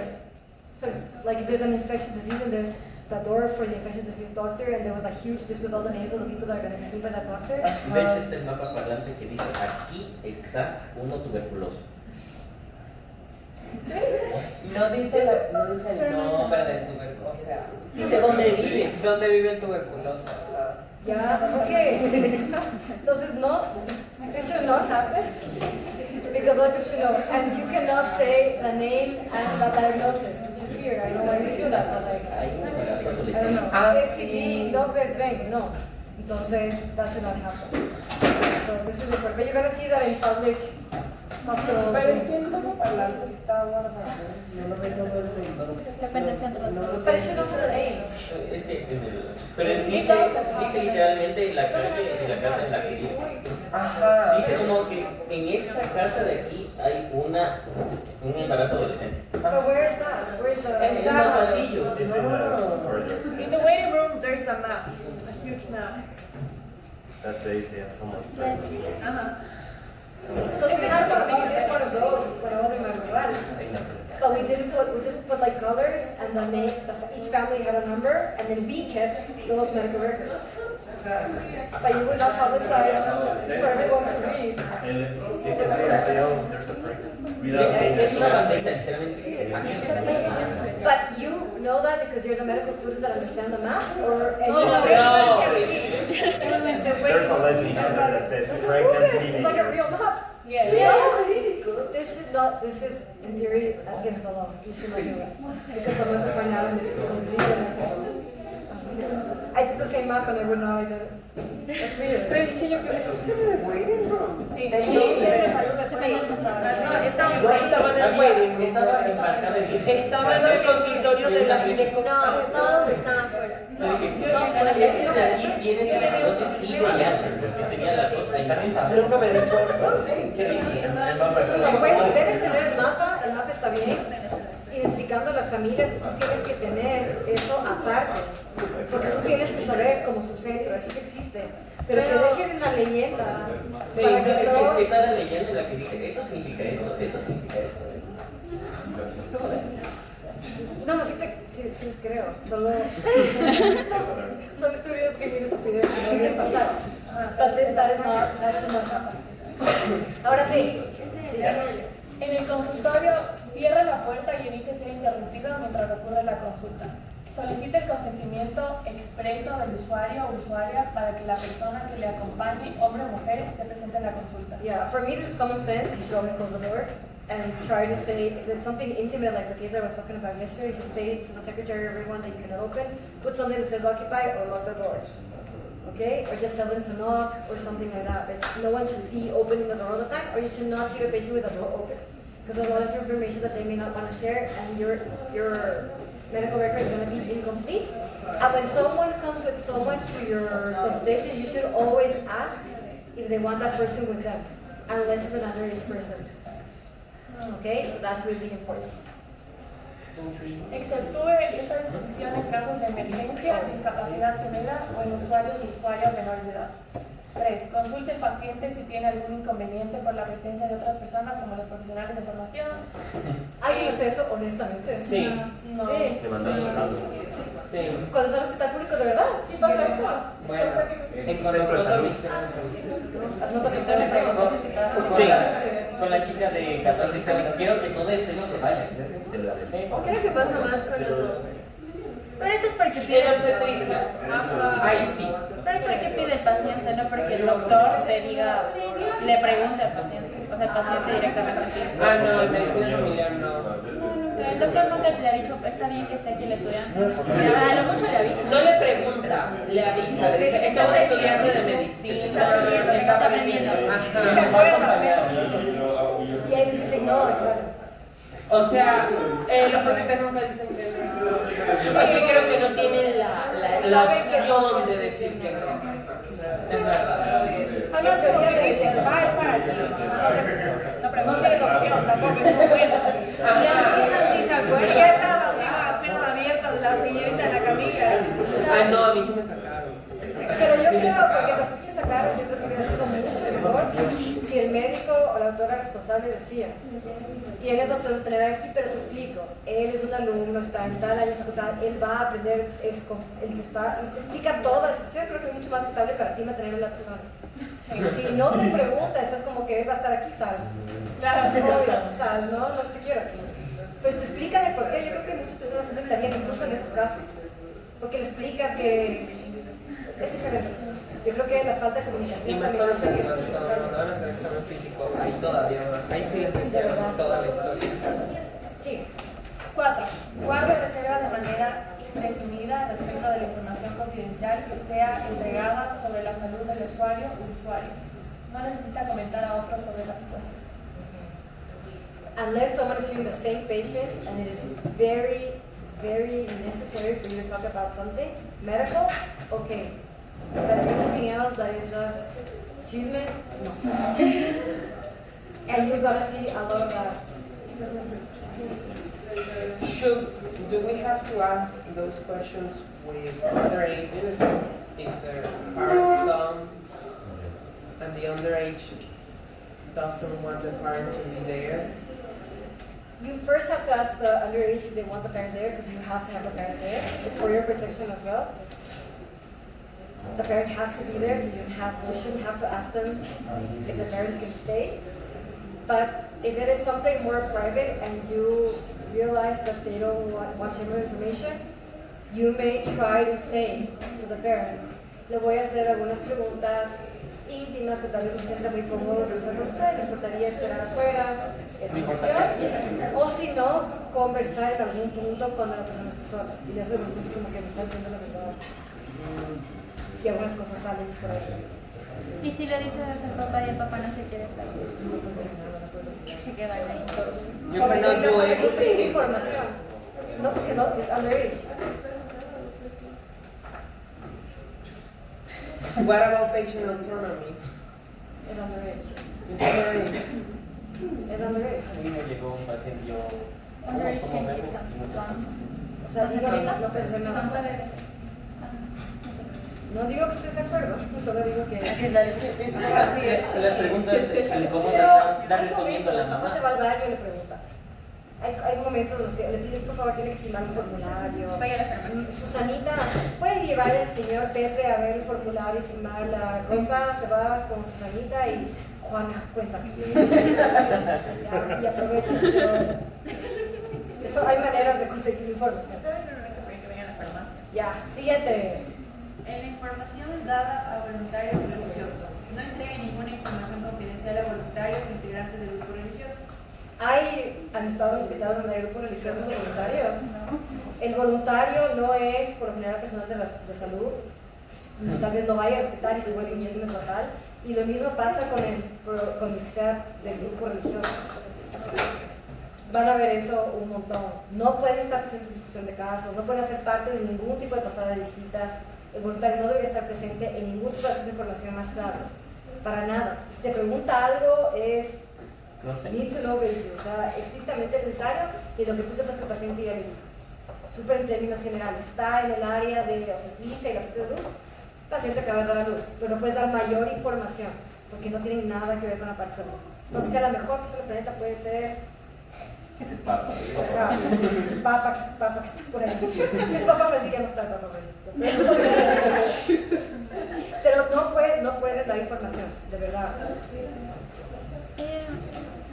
So it's like if there's an infectious disease and there's the door for the infectious disease doctor, and there was a huge list with all the names of the people that are going to be seen by that doctor. De hecho, este es el mapa parlante que dice aquí está uno tuberculoso. No dice el nombre del tuberculoso, o sea, dice dónde vive el tuberculoso. Yeah, okay. Entonces, no, this should not happen because other people should know. And you cannot say the name and the diagnosis, which is weird. I don't know why you do that, but like, I don't know. STD, Lopez, Bang, no. Entonces, that should not happen. So this is important. But you're going to see that in public hospital. Pero es que el logo parlante está guardado. Yo lo veo todo el mundo. Depende del centro. But it should also the name. Es que pero dice literalmente la casa en la que vive. Ajá. Dice como que en esta casa de aquí hay un embarazo adolescente. But where is that? Where is the? Es un pasillo. It's in the corridor. In the waiting room, there's a map, a huge map. That says yes, someone's pregnant. Because we had one of those when I was in my rural. But we just put like colors and the name, each family had a number, and then we kept those medical records. But you would not publicize for everyone to read. You can say, oh, there's a pregnant. Without Es una banderita literalmente que se cambia. But you know that because you're the medical students that understand the map, or anyone? No. There's a legend out there that says This is pregnant stupid. It's like a teenager. real map. Yes. Yeah. This is in theory against the law. You should not do it. Because someone could find out and it's completely unethical. I did the same map and I would not I did it. That's weird. Pero es que yo creo que eso está en el waiting room. Sí, Estaba embarcada en Estaba en el consultorio de la ginecología. No, todos estaban fuera. Todos pueden Este decir. de aquí tiene tuberculosis y VIH, porque tenía las dos ahí. Nunca me di cuenta. Sí, qué difícil. El mapa está No, bueno, debes tener el mapa está bien, identificando las familias, y tú tienes que tener eso aparte, porque tú tienes que saber como su centro, eso sí existe, pero que dejes en la leyenda, Sí, para que Es todos- que está la leyenda en la que dice esto significa esto significa esto. No, sí les creo, solo estoy viendo porque mira estupidez, no debe pasar, but that should not happen. Ahora sí, En el consultorio, cierre la puerta y evite ser interrumpido mientras ocurre la consulta. Solicite el consentimiento expreso del usuario o usuaria para que la persona que le acompañe, hombre o mujer, esté presente en la consulta. Yeah, for me this is common sense. You should always close the door and try to say, if there's something intimate like the case that I was talking about yesterday, you should say to the secretary or everyone that you cannot open, put something that says occupy or lock the door. Okay? Or just tell them to knock or something like that. But no one should be opening the door all the time, or you should not treat a patient with the door open. Because there's a lot of information that they may not want to share and your medical record is going to be incomplete. And when someone comes with someone to your consultation, you should always ask if they want that person with them, unless it's an underage person. Okay, so that's really important. Exceptúe esta disposición en casos de emergencia, discapacidad severa o en usuarios y usuarias menores de edad. 3. Consulte al paciente si tiene algún inconveniente por la presencia de otras personas como los profesionales de formación. ¿Alguien hace eso honestamente? Sí. No. Sí. Le mandan sacando. Sí. Cuando está en el hospital público, ¿de verdad? ¿Sí pasa esto? Bueno, en Centro de Conocoto salud. me hicieron eso. No también se me preguntó. Sí. Con la chica de 14 años, quiero que todo eso no se vaya. Creo que pasa más con los. Pero eso es porque En pide. obstetricia. Ahí sí. Pero es porque pide el paciente, no porque el doctor te diga, le pregunte al paciente. O sea, el paciente directamente pide. Ah, no, en medicina familiar no. El doctor nunca le ha dicho, está bien que esté aquí el estudiante. A lo mucho le avisa. No le pregunta, le avisa, le dice, está un estudiante de medicina, está aprendiendo. Ajá. Y ahí les dicen, no, está. O sea, los pacientes nunca dicen que no. Es que creo que no tienen la opción de decir que no. Es verdad. A no ser que le dicen, va, es para aquí. No tiene opción, tampoco es muy bueno. Ajá. Y ya estaba así, apenas abierta la señorita en la camilla. Ah, no, a mí sí me sacaron. Pero yo creo, porque los que sacaron, yo creo que hubiera sido mucho mejor si el médico o la doctora responsable decía, tienes la opción de tener aquí, pero te explico, él es un alumno, está en tal año de facultad, él va a aprender, es con el que está, te explica toda la situación, creo que es mucho más aceptable para ti mantener a la persona. Si no te pregunta, eso es como que él va a estar aquí, sal. Claro, Obvio, sal, no te quiero aquí. Pues te explican el por qué, yo creo que muchas personas se aceptarían incluso en esos casos, porque le explicas que es diferente. Yo creo que la falta de Y comunicación más también cuando hace que cuando van a hacer examen físico, ahí todavía más. Ahí sí les mencionan toda la historia. Sí. 4. Guarde reserva de manera indefinida respecto de la información confidencial que sea entregada sobre la salud del usuario o usuario. No necesita comentar a otros sobre la situación. unless someone is treating the same patient and it is very, very necessary for you to talk about something medical, okay. But anything else that is just chisme, no. And you're gonna see a lot of that. Do we have to ask those questions with other ages if their parents come and the underage doesn't want the parent to be there? You first have to ask the underage if they want the parent there, because you have to have the parent there. It's for your protection as well. The parent has to be there, so you shouldn't have to ask them if the parent can stay. But if it is something more private and you realize that they don't want general information, you may try to say to the parents, le voy a hacer algunas preguntas íntimas que tal vez se sienta muy cómodo revisar con ustedes, le importaría esperar afuera, es una opción. O si no, conversar en algún punto cuando la persona esté sola y le hace los puntos como que me están diciendo la verdad. Y algunas cosas salen por ahí. Y si le dices al papá y el papá no se quiere saber, No puedes decir nada, no puedes opinar. se quedan ahí todos. You cannot do Porque anything. información. No, porque no, es underage. What about patient autonomy? Es underage. Is there any- Es underage. A mí me llegó un paciente, yo Underage como can veo give muchas cosas. O sea, digo, no pensé nada. No digo que estés de acuerdo, solo digo que... Las preguntas, el cómo Pero está hay respondiendo momentos, la papá mamá. se va al baño y le preguntas. Hay momentos en los que le pides, por favor, tiene que firmar un formulario. Vaya a la farmacia. Susanita, ¿puede llevar al señor Pepe a ver el formulario y firmar? La Rosa se va con Susanita y Juana, cuéntame. Y aprovecha. Eso, hay maneras de conseguir información. Ya, siguiente. La información es dada a voluntarios religiosos. No entregue ninguna información confidencial a voluntarios o integrantes del grupo religioso. ¿Han estado en hospitales donde hay grupos religiosos o voluntarios? El voluntario no es, por lo general, personal de salud. Tal vez no vaya al hospital y se vuelve un chisme total. Y lo mismo pasa con el que sea del grupo religioso. Van a ver eso un montón. No pueden estar presentes en discusión de casos, no pueden hacer parte de ningún tipo de pasada de visita. El voluntario no debería estar presente en ningún tipo de acceso a información más claro. Para nada. Si te pregunta algo, es No sé. need to know basis, o sea, estrictamente necesario y lo que tú sepas que el paciente ya vive. Súper en términos generales. Está en el área de obstetricia y la parte de luz, el paciente acaba de dar a luz, pero no puedes dar mayor información porque no tiene nada que ver con la parte de salud. Aunque sea la mejor persona del planeta, puede ser ¿Qué pasa? ajá, papa que está por ahí. Es papá, pero sí que no está el papá. Pero no puede dar información, de verdad.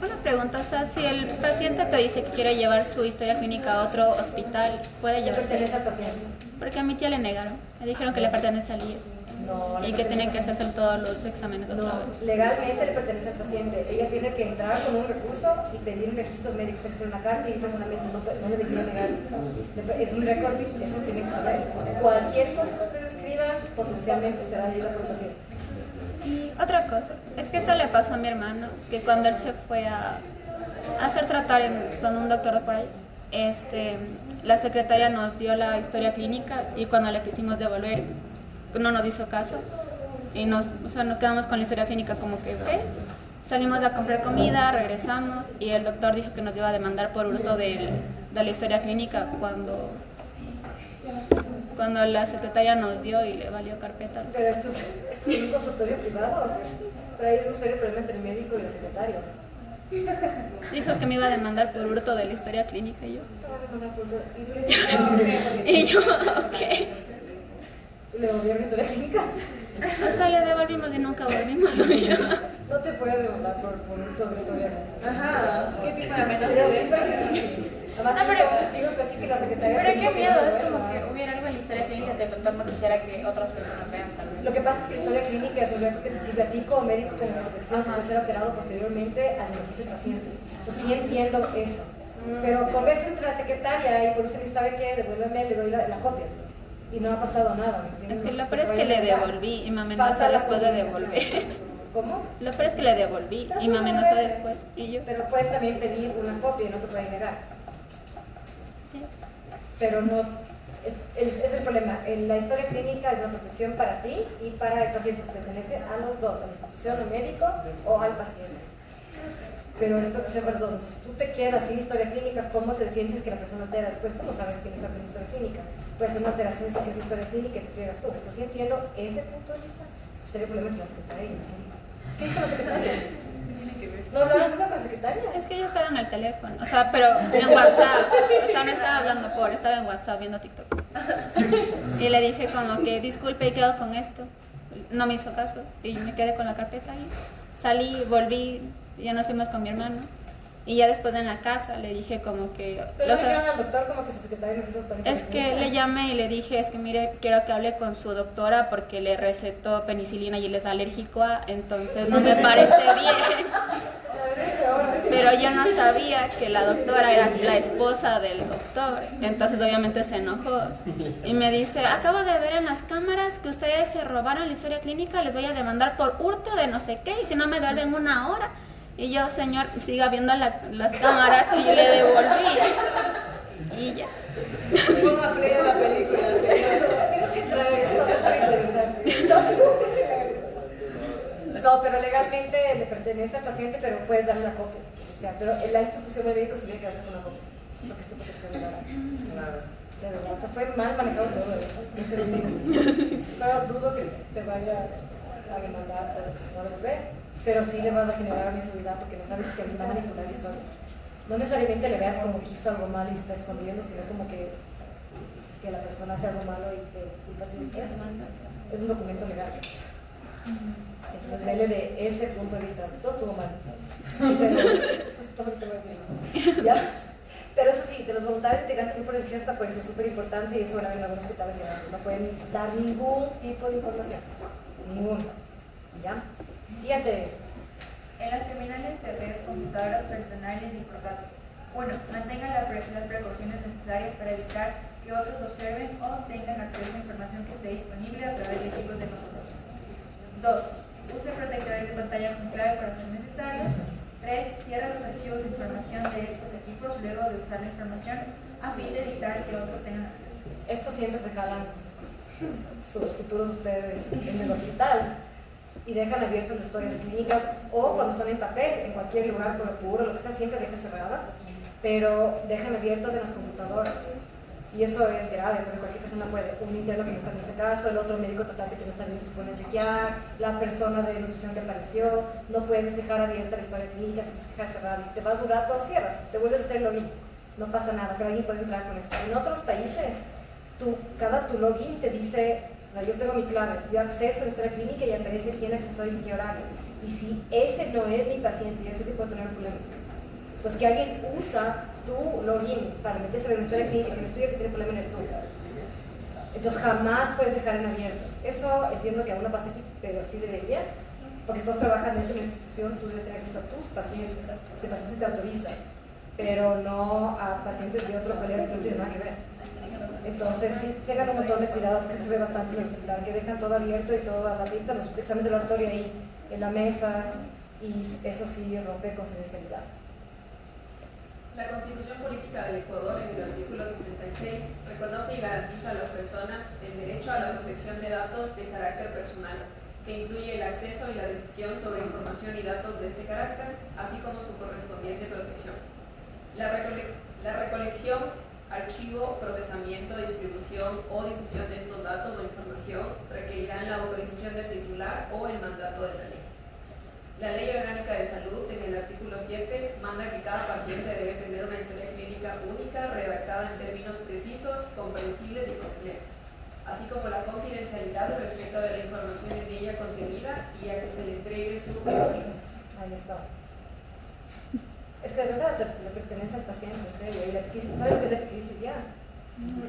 Una pregunta, o sea, si el paciente te dice que quiere llevar su historia clínica a otro hospital, ¿puede Le llevarse? pertenece al paciente. Porque a mi tía le negaron, le dijeron que le pertenece al IES No, le y que pertenece tienen al que paciente. hacerse todos los exámenes otra No, vez. legalmente le pertenece al paciente. Ella tiene que entrar con un recurso y pedir registros médicos, tiene que hacer una carta y personalmente no le debería negar. Es un récord, eso tiene que saber. Cualquier cosa que ustedes escriban potencialmente será leída por el paciente. Y otra cosa, es que esto le pasó a mi hermano, que cuando él se fue a hacer tratar con un doctor de por ahí, la secretaria nos dio la historia clínica y cuando le quisimos devolver no nos hizo caso y nos quedamos con la historia clínica como que, ok, salimos a comprar comida, regresamos y el doctor dijo que nos iba a demandar por hurto de la historia clínica cuando la secretaria nos dio y le valió carpeta. Pero esto es un consultorio privado, pero ahí es un serio problema entre el médico y la secretaria. Dijo que me iba a demandar por hurto de la historia clínica y yo. ¿Y Y yo, ok. le devolvieron la historia clínica? O sea, le devolvimos y nunca volvimos. No te puede demandar por hurto de historia. Ajá, ¿qué tipo de amenaza Pero es es súper difícil. Además, No, pero- un testigo que sí que la secretaria... Pero dijo qué que miedo, no es lo como que devuelvas. hubiera algo en la historia clínica que el doctor no quisiera que otras personas vean, tal vez. Lo que pasa es que la historia clínica es un récord que te sirve a ti como médico como protección que puede ser alterado posteriormente al beneficio del paciente. Entonces sí entiendo eso. Pero conversa entre la secretaria y por último, ¿sabe qué? Devuélveme, le doy la copia. Y no ha pasado nada, ¿me entiendes? Es que lo No, peor es se que vaya le a negar. devolví y me amenazó Falta la después de comunicación. devolver. ¿Cómo? Lo peor es que le devolví y me amenazó después. Y yo, Pero puedes también pedir una copia y no te pueden negar. sí. Pero no, es el problema. La historia clínica es una protección para ti y para el paciente. Pertenece a los dos, a la institución, al médico o al paciente. Pero es protección para los dos. Entonces, tú te quedas sin historia clínica, ¿cómo te defiendes si es que la persona altera? Después tú no sabes quién está con historia clínica. Puede ser una alteración y que es la historia clínica y te friegas tú. Entonces, sí entiendo ese punto de vista. Pues sería el problema que la secretaria. ¿Qué dijo la secretaria? ¿No hablaron nunca con la secretaria? Es que yo estaba en el teléfono, o sea, pero en WhatsApp, o sea, no estaba hablando estaba en WhatsApp viendo TikTok. Y le dije como que disculpe y quedo con esto. No me hizo caso y me quedé con la carpeta ahí. Salí, volví, ya nos fuimos con mi hermano. Y ya después en la casa le dije como que... Pero le dijeron al doctor como que su secretaria no quiso autorizar. Es que le llamé y le dije, es que mire, quiero que hable con su doctora porque le recetó penicilina y él es alérgico a, entonces no me parece bien. Pero yo no sabía que la doctora era la esposa del doctor, entonces obviamente se enojó. Y me dice, acabo de ver en las cámaras que ustedes se robaron la historia clínica, les voy a demandar por hurto de no sé qué, y si no me devuelven 1 hora. Y yo, señor, siga viendo las cámaras y yo le devolví. Y ya. Una play de la película. Tienes que traer esto, es súper interesante. No, pero legalmente le pertenece al paciente, pero puedes darle la copia. O sea, pero en la institución de médicos tiene que darse con una copia. Porque es tu protección legal. De verdad, o sea, fue mal manejado todo, de verdad. No te digo. Pero dudo que te vaya a demandar, a devolver. Pero sí le vas a generar una inseguridad porque no sabes que va a manipular la historia. No necesariamente le veas como que hizo algo malo y está escondiendo, sino como que dices que la persona hace algo malo y te culpa a ti después. Es un documento legal. Entonces, vele de ese punto de vista. Todo estuvo mal. Pero, pues todo lo que te voy a decir. ¿Ya? Pero eso sí, de los voluntarios integrantes del grupo religioso, pues es súper importante y eso van a ver en algunos hospitales y no pueden dar ningún tipo de información. Ninguno. ¿Ya? Siguiente. En las terminales de red, computadoras personales y portátiles. 1. Mantenga las precauciones necesarias para evitar que otros observen o tengan acceso a información que esté disponible a través de equipos de computación. 2. Use protectores de pantalla con clave para ser necesario. 3. Cierra los archivos de información de estos equipos luego de usar la información a fin de evitar que otros tengan acceso. Esto siempre se jalan sus futuros ustedes en el hospital y dejan abiertas las historias clínicas o cuando son en papel, en cualquier lugar por apuro, lo que sea, siempre deja cerrada, pero dejan abiertas en las computadoras. Y eso es grave, porque cualquier persona puede, un interno que no está en ese caso, el otro médico tratante que no está bien se pone a chequear, la persona de nutrición que apareció, no puedes dejar abierta la historia clínica, se puedes dejar cerrada, y si te vas un rato, cierras, te vuelves a hacer login, no pasa nada, pero alguien puede entrar con eso. En otros países, cada tu login te dice, o sea, yo tengo mi clave, yo acceso a la historia clínica y aparece quién accesó y en qué horario, y si ese no es mi paciente, ese tipo de tener un problema. Entonces, que alguien usa tu login para meterse en la historia clínica, que el estudio que tiene problema eres tú. Entonces, jamás puedes dejar en abierto. Eso entiendo que aún no pasa aquí, pero sí debería, porque todos trabajan dentro de la institución, tú debes tener acceso a tus pacientes. Si el paciente te autoriza, pero no a pacientes de otro colega que no tiene nada que ver. Entonces, sí, tengan un montón de cuidado, porque se ve bastante en el hospital, que dejan todo abierto y todo a la vista, los exámenes de laboratorio ahí en la mesa, y eso sí rompe confidencialidad. La Constitución Política del Ecuador, en el artículo 66, reconoce y garantiza a las personas el derecho a la protección de datos de carácter personal, que incluye el acceso y la decisión sobre información y datos de este carácter, así como su correspondiente protección. La recolección, archivo, procesamiento, distribución o difusión de estos datos o información requerirán la autorización del titular o el mandato de la ley. La Ley Orgánica de Salud, en el artículo 7, manda que cada paciente debe tener una historia clínica única, redactada en términos precisos, comprensibles y completos, así como la confidencialidad respecto de la información en ella contenida y a que se le entregue su análisis. Ahí está. Es que de verdad le pertenece al paciente, en serio, y la crisis, ¿sabes lo que es la crisis ya?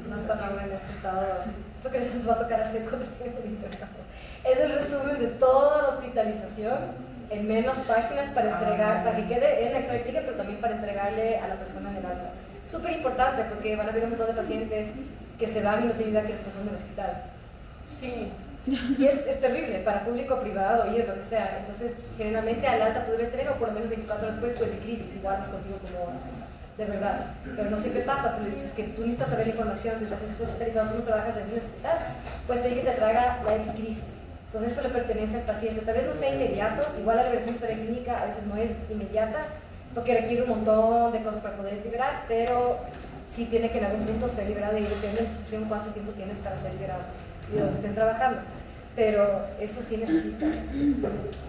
No está ahora en este estado. Esto que les va a tocar hacer cuando estén en el internado. Es el resumen de toda la hospitalización en menos páginas para entregar, para que quede en la historia clínica, pero también para entregarle a la persona en el alta. Súper importante porque van a haber un montón de pacientes que se van y no tienen idea que les pasó en el hospital. Sí. Y es terrible para público, privado y es lo que sea. Entonces, generalmente al alta tú debes tener, o por lo menos 24 horas después, tú eres crisis y guardas contigo como de verdad. Pero no siempre pasa, tú le dices que tú necesitas saber la información, tú estás hospitalizado, tú no trabajas en el hospital, pues te dice que te traiga la epicrisis. Entonces eso le pertenece al paciente. Tal vez no sea inmediato, igual la liberación de historia clínica a veces no es inmediata, porque requiere un montón de cosas para poder liberar, pero sí tiene que en algún punto ser liberado y depende de la institución cuánto tiempo tienes para ser liberado y donde estén trabajando. Pero eso sí necesitas.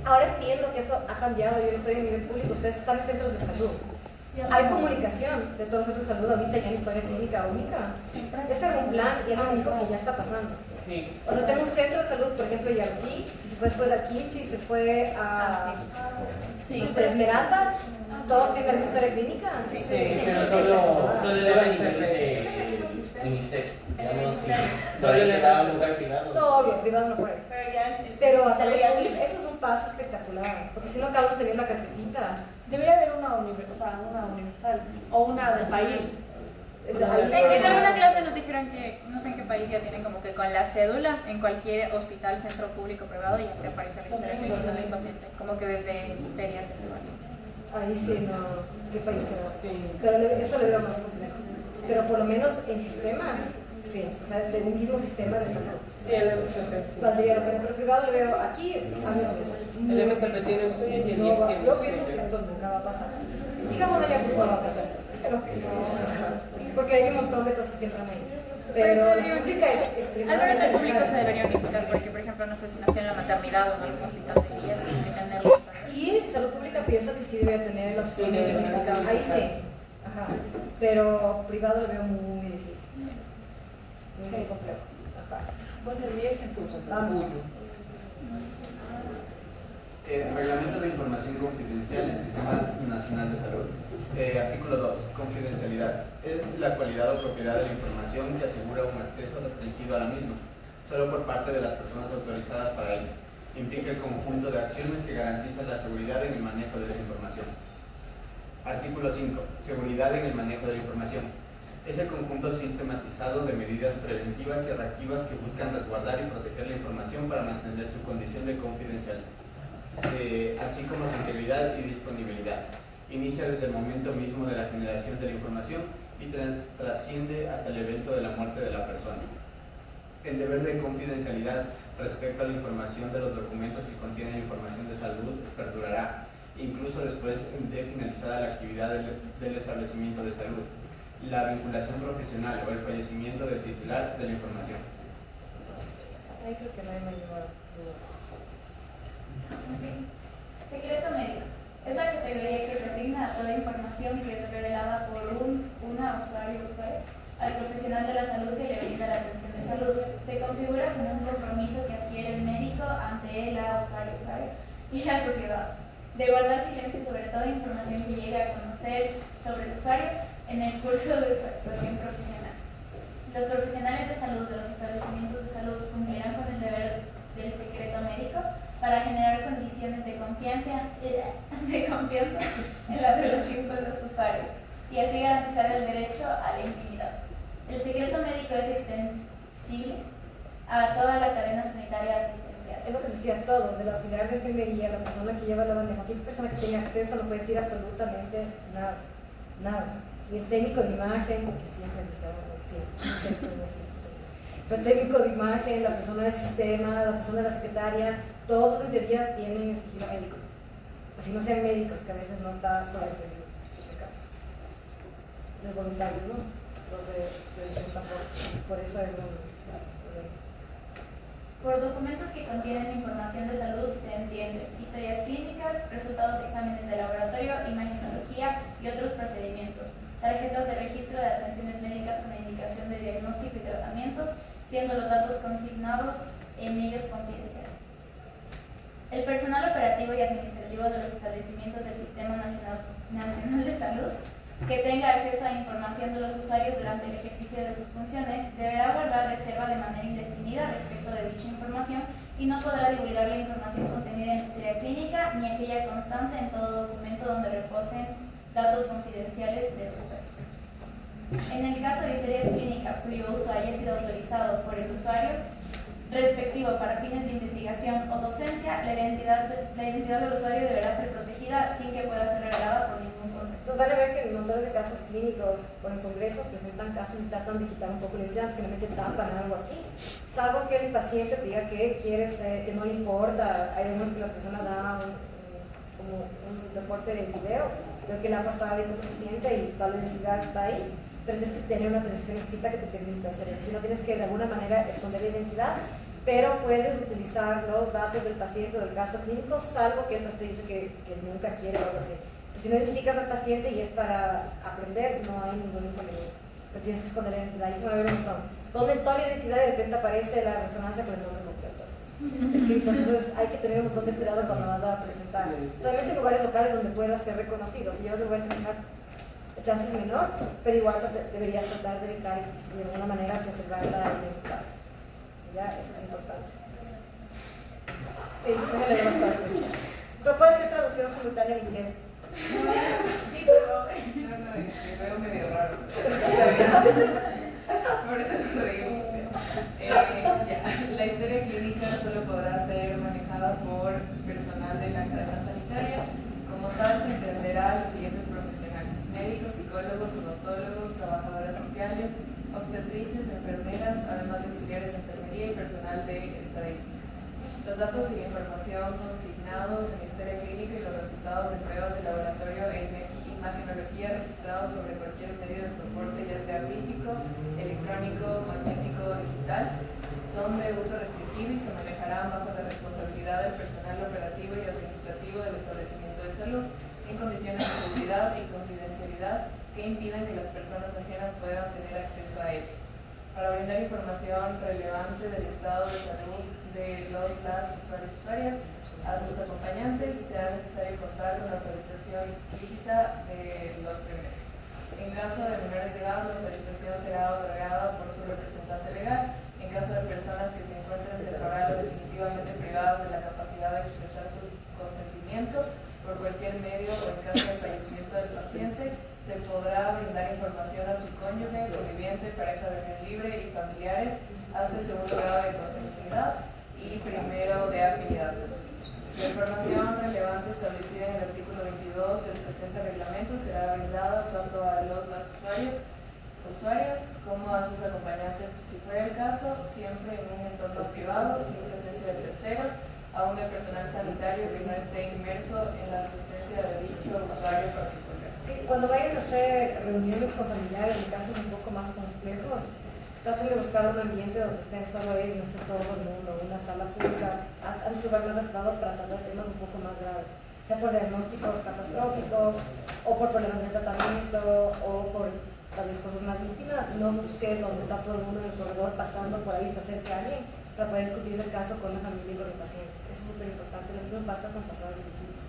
Ahora entiendo que eso ha cambiado, yo estoy en nivel público, ustedes están en centros de salud. Hay comunicación de todos los centros de salud ahorita ya en historia clínica única. Ese era un plan y él me dijo que ya está pasando. Sí. O sea, tengo un centro de salud, por ejemplo, Yarquí, si se fue después de Arquincho y se fue a no sé, Esmeraldas, todos tienen la historia clínica. Sí, pero solo debe ser. UNICEF, digamos, si por ahí se da a un lugar privado. No, obvio, privado no puedes. Pero ya Pero a salud pública, eso es un paso espectacular, porque si no cada uno tenía la carpetita. Debería haber una universal o una del país. En una clase nos dijeron que, no sé en qué país ya tienen como que con la cédula, en cualquier hospital, centro público, privado, ya te aparece la historia clínica del paciente, como que desde pediatría. Ahí sí, no, ¿qué país será? Pero eso le veo más complejo. Pero por lo menos en sistemas, sí, o sea, de un mismo sistema de salud. Sí, el MSP. Valdría la pena, pero privado le veo aquí, amigos. El MSP tiene un suyo y el No va- IEF tiene yo un pienso suyo. que esto nunca va a pasar. Digamos de lejos no va a pasar, pero porque hay un montón de cosas que entran ahí. Pero la pública es Al extremadamente menos el público se necesaria. debería unificar, porque por ejemplo, no sé si nació en la maternidad o en algún hospital de días, tiene que tenerlo. Y salud pública pienso que sí debe tener la opción Sí, de debe tener unificar. que Ahí unificar. sí. Ajá. Pero privado lo veo muy difícil. Muy complejo. Ajá. Bueno, el IEF entonces. Vamos. Reglamento de información confidencial del Sistema Nacional de Salud. Artículo 2. Confidencialidad. Es la cualidad o propiedad de la información que asegura un acceso restringido a la misma, solo por parte de las personas autorizadas para ello. Implica el conjunto de acciones que garantizan la seguridad en el manejo de esa información. Artículo 5. Seguridad en el manejo de la información. Es el conjunto sistematizado de medidas preventivas y reactivas que buscan resguardar y proteger la información para mantener su condición de confidencialidad, así como su integridad y disponibilidad. Inicia desde el momento mismo de la generación de la información y trasciende hasta el evento de la muerte de la persona. El deber de confidencialidad respecto a la información de los documentos que contienen información de salud perdurará, incluso después de finalizada la actividad del establecimiento de salud, la vinculación profesional o el fallecimiento del titular de la información. Ahí creo que nadie me ayudó. Secreto médico. Es la categoría que se asigna a toda información que es revelada por una usuario al profesional de la salud que le brinda la atención de salud. Se configura como un compromiso que adquiere el médico ante la usuario y la sociedad, de guardar silencio sobre toda información que llegue a conocer sobre el usuario en el curso de su actuación profesional. Los profesionales de salud de los establecimientos de salud cumplirán con el deber del secreto médico para generar condiciones de confianza en la relación con los usuarios y así garantizar el derecho a la intimidad. El secreto médico es extensible a toda la cadena sanitaria asistencial. Es lo que decían todos, del auxiliar de enfermería, la persona que lleva la bandeja, cualquier persona que tenga acceso no puede decir absolutamente nada, nada. Y el técnico de imagen, que siempre pero el técnico de imagen, la persona del sistema, la persona de la secretaria, todos en teoría tienen sigilo médico. Así no sean médicos, que a veces no está sobreentendido, por si acaso. Los voluntarios, ¿no? Los de tampoco. Por eso es un problema. Por documentos que contienen información de salud se entiende historias clínicas, resultados de exámenes de laboratorio, imagenología y otros procedimientos, tarjetas de registro de atenciones médicas con indicación de diagnóstico y tratamientos, siendo los datos consignados en ellos confidenciales. El personal operativo y administrativo de los establecimientos del Sistema Nacional de Salud que tenga acceso a información de los usuarios durante el ejercicio de sus funciones deberá guardar reserva de manera indefinida respecto de dicha información y no podrá divulgar la información contenida en la historia clínica ni aquella constante en todo documento donde reposen datos confidenciales de los usuarios. En el caso de historias clínicas cuyo uso haya sido autorizado por el usuario, respectivo para fines de investigación o docencia, la identidad del usuario deberá ser protegida sin que pueda ser revelada por ningún concepto. Entonces van a ver que en montones de casos clínicos o en congresos presentan casos y tratan de quitar un poco la identidad, generalmente tapan algo aquí, salvo que el paciente diga que quiere ser, que no le importa. Hay algunos que la persona da como un reporte de video, creo que le ha pasado ahí con el paciente y toda la identidad está ahí, pero tienes que tener una autorización escrita que te permita hacer eso. Si no, tienes que de alguna manera esconder la identidad, pero puedes utilizar los datos del paciente o del caso clínico, salvo que el paciente dice que nunca quiere o algo así. Pero si no identificas al paciente y es para aprender, no hay ningún inconveniente. Pero tienes que esconder la identidad, y se va a ver un montón. Esconden toda la identidad y de repente aparece la resonancia con el nombre completo. Escrito. Entonces hay que tener un montón de cuidado cuando vas a presentar. Realmente en lugares locales donde puedas ser reconocido. Si llevas el lugar internacional, la chance es menor, pero igual deberías tratar de evitar de alguna manera preservar la identidad. ¿Ya? Eso es importante. Sí, déjale bastante. Pero puede ser traducción simultánea en inglés. Sí, pero me veo medio raro. Por eso no lo digo. La historia clínica solo podrá ser manejada por personal de la cadena sanitaria. Como tal, se entenderá a los siguientes profesionales: médicos, psicólogos, odontólogos, trabajadoras sociales, obstetrices, enfermeras, además de auxiliares de enfermería y personal de estadística. Los datos y la información consignados en historia clínica y los resultados de pruebas de laboratorio e imagenología registrados sobre cualquier medio de soporte, ya sea físico, electrónico, magnético o digital, son de uso restringido y se manejarán bajo la responsabilidad del personal operativo y administrativo del establecimiento de salud, en condiciones de seguridad y confidencialidad que impidan que las personas ajenas puedan tener acceso a ellos. Para brindar información relevante del estado de salud de las usuarios y usuarias a sus acompañantes, será necesario contar con la autorización explícita de los primeros. En caso de menores de edad, la autorización será otorgada por su representante legal. En caso de personas que se encuentren temporal o definitivamente privadas de la capacidad de expresar su consentimiento por cualquier medio o en caso de fallecimiento del paciente, se podrá brindar información a su cónyuge, conviviente, pareja de unión libre y familiares hasta el segundo grado de consensualidad y primero de afinidad. La información relevante establecida en el artículo 22 del presente reglamento será brindada tanto a las usuarios o usuarias como a sus acompañantes, si fuera el caso, siempre en un entorno privado, sin presencia de terceros, aún del personal sanitario que no esté inmerso en la asistencia de dicho usuario particular. Sí, cuando vayan a hacer reuniones con familiares en casos un poco más complejos, traten de buscar un ambiente donde estén solo ellos, no esté todo el mundo, una sala pública, un lugar más reservado para tratar temas un poco más graves, sea por diagnósticos catastróficos, o por problemas de tratamiento, o por tal vez cosas más íntimas. No busques donde está todo el mundo en el corredor pasando por ahí, está cerca de alguien, para poder discutir el caso con la familia y con el paciente. Eso es súper importante. Lo mismo pasa con pasadas de visita.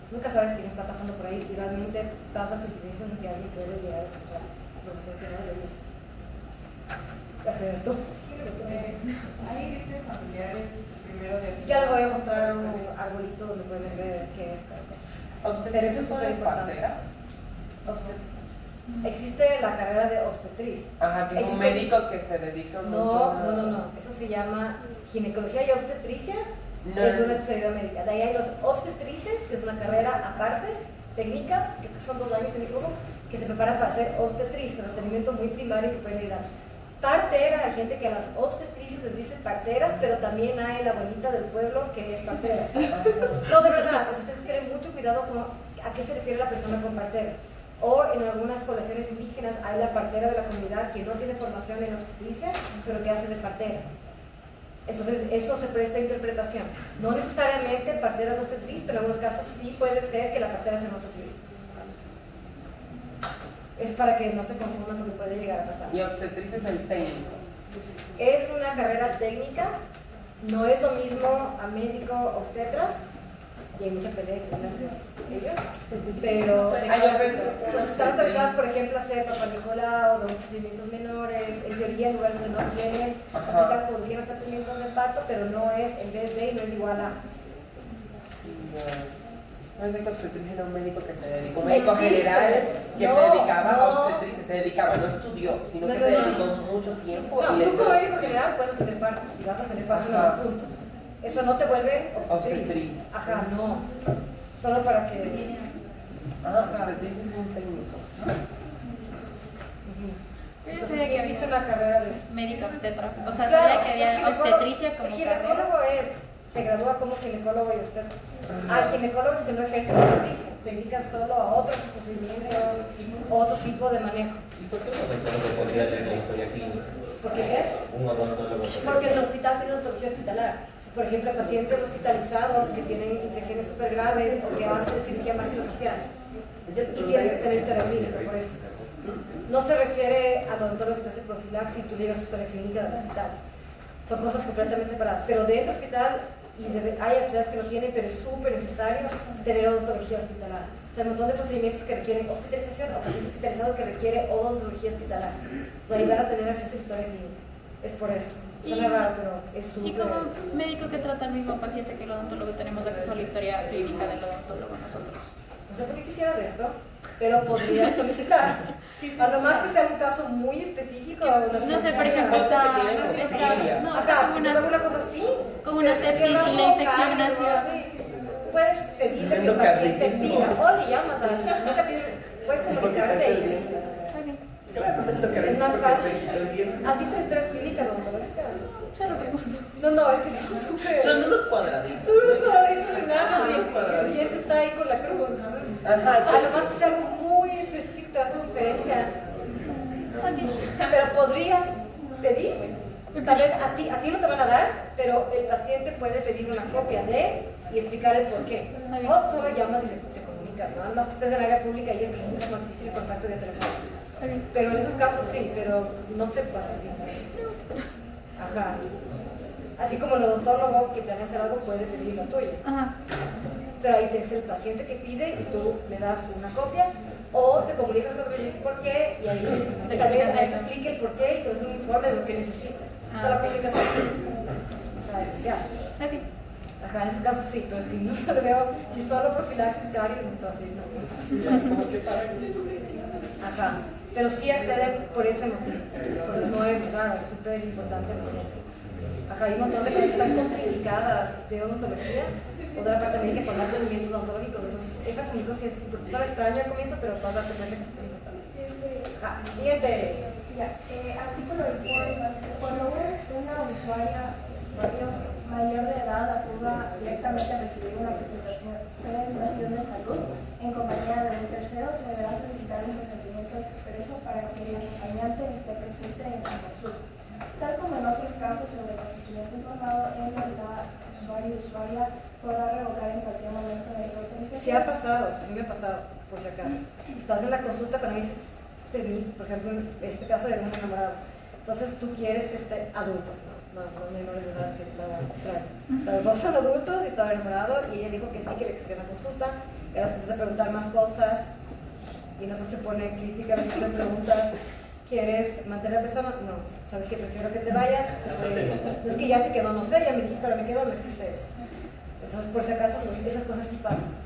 Nunca sabes quién está pasando por ahí y realmente pasa coincidencias en que alguien puede llegar a escuchar información que no debería. ¿Qué hace esto? Ahí dice familiares primero de... Ya les voy a mostrar un arbolito donde pueden ver qué es cada cosa. Pero eso es súper importante. Existe la carrera de obstetriz. Ajá, que es un médico que se dedica a un No. Eso se llama ginecología y obstetricia. No. Es una especialidad médica. De ahí hay los obstetrices, que es una carrera aparte, técnica, que son 2 años en mi grupo, que se preparan para ser obstetriz, con tratamiento muy primario que pueden ayudar. Partera, hay gente que a las obstetrices les dice parteras, pero también hay la abuelita del pueblo que es partera. No, de verdad, ustedes tienen mucho cuidado con a qué se refiere la persona con partera. O en algunas poblaciones indígenas hay la partera de la comunidad que no tiene formación en obstetricia, pero que hace de partera. Entonces eso se presta a interpretación. No necesariamente partera es obstetriz, pero en algunos casos sí puede ser que la partera sea obstetriz. Es para que no se confundan porque puede llegar a pasar. Y obstetriz es el técnico. Es una carrera técnica, no es lo mismo a médico obstetra, y hay mucha pelea entre ellos, pero entonces están autorizadas, por ejemplo, a hacer papanicolao o procedimientos menores, en teoría en lugares donde no tienes, podrían hacer tratamientos de parto, pero no es en vez de y no es igual a. Médico obstetricia era un médico que se dedicó, un médico general que se dedicaba a obstetricia, se dedicaba, no estudió, sino que se dedicó mucho tiempo. No, y tú como médico general puedes tener partos, si vas a tener partos, no, punto. Eso no te vuelve obstetriz. Ajá, no. Solo para que... obstetriz es un técnico, ¿no? Entonces sí existe una carrera de médica obstetra. O sea, claro, sabía que había obstetricia como el ginecólogo carrera. se gradúa como ginecólogo y obstetra. Hay ginecólogos que no ejercen obstetricia, se dedican solo a otros procedimientos, otro tipo de manejo. ¿Y por qué un odontólogo podría leer la historia clínica? ¿Por qué? Un odontólogo podría. Porque el hospital tiene odontología hospitalar. Por ejemplo, pacientes hospitalizados que tienen infecciones súper graves o que hacen cirugía maxilofacial. Y tienes que tener historia clínica, por eso. No se refiere al odontólogo que te hace profilaxis, tú llegas a historia clínica del hospital. Son cosas completamente separadas. Pero dentro del hospital, hay hospitales que no tienen, pero es súper necesario tener odontología hospitalar. O sea, hay un montón de procedimientos que requieren hospitalización o paciente hospitalizado que requiere odontología hospitalar. O sea, ahí van a tener acceso a historia clínica. Es por eso. Suena raro, pero es súper... Y como médico que trata al mismo paciente que el odontólogo, tenemos acceso a la historia clínica del odontólogo nosotros. No sé por qué quisieras esto, pero podrías solicitar. A lo más que sea un caso muy específico. No sé, por ejemplo, está como una cosa así. Como una sepsis y la infección nació. Puedes pedirle que el paciente pida, o le llamas al... Nunca puedes comunicarte y le dices. Es más fácil. ¿Has visto historias clínicas odontológicas? Se lo pregunto. No, es que son súper... Son unos cuadraditos. Son unos cuadraditos enanos y el diente está ahí con la cruz. Entonces, a lo más que sea algo muy específico te hace diferencia. Pero podrías pedir. Tal vez a ti no te van a dar, pero el paciente puede pedir una copia y explicarle por qué. O solo llamas y te comunicas, ¿no? Además que estés en el área pública y es mucho más difícil el contacto de teléfono. Pero en esos casos sí, pero no te va a servir. Ajá. Así como el odontólogo que planea hacer algo puede pedir lo tuyo. Ajá. Pero ahí es el paciente que pide y tú le das una copia o te comunicas con él y dices por qué y ahí tal vez te explique el por qué y te hace un informe de lo que necesita. O sea, la comunicación es esencial. Okay. Ajá, en esos casos sí, pero si no lo veo, si solo profilaxis caries, entonces no. Ajá, pero sí acceden por ese motivo. Entonces no es raro, es súper importante el paciente. Ajá, hay un montón de cosas que están contraindicadas de odontología o de la parte médica con los procedimientos odontológicos. Entonces esa comunicación es suena extraño al comienzo, pero vas a tener que explicar. Ajá, siguiente. Artículo 24. Cuando una usuaria mayor de edad acuda directamente a recibir una prestación de salud en compañía de un tercero, se deberá solicitar un consentimiento expreso para que el acompañante esté presente en la consulta. Tal como en otros casos sobre el consentimiento informado, en realidad usuario y usuaria podrá revocar en cualquier momento de esa autorización. Sí ha pasado, sí me ha pasado, por si acaso. Estás en la consulta cuando dices, por ejemplo, en este caso de un enamorado. Entonces tú quieres que esté adultos, no menores de edad que la extraña. O sea, los dos son adultos y estaba enamorado y ella dijo que sí, que extienda la consulta. Ella empieza a preguntar más cosas y entonces se pone crítica, le hacen preguntas. ¿Quieres mantener a la persona? No. ¿Sabes que prefiero que te vayas? No es que ya se quedó, no sé, ya me dijiste, ahora me quedo, no existe eso. Entonces, por si acaso, esas cosas sí pasan.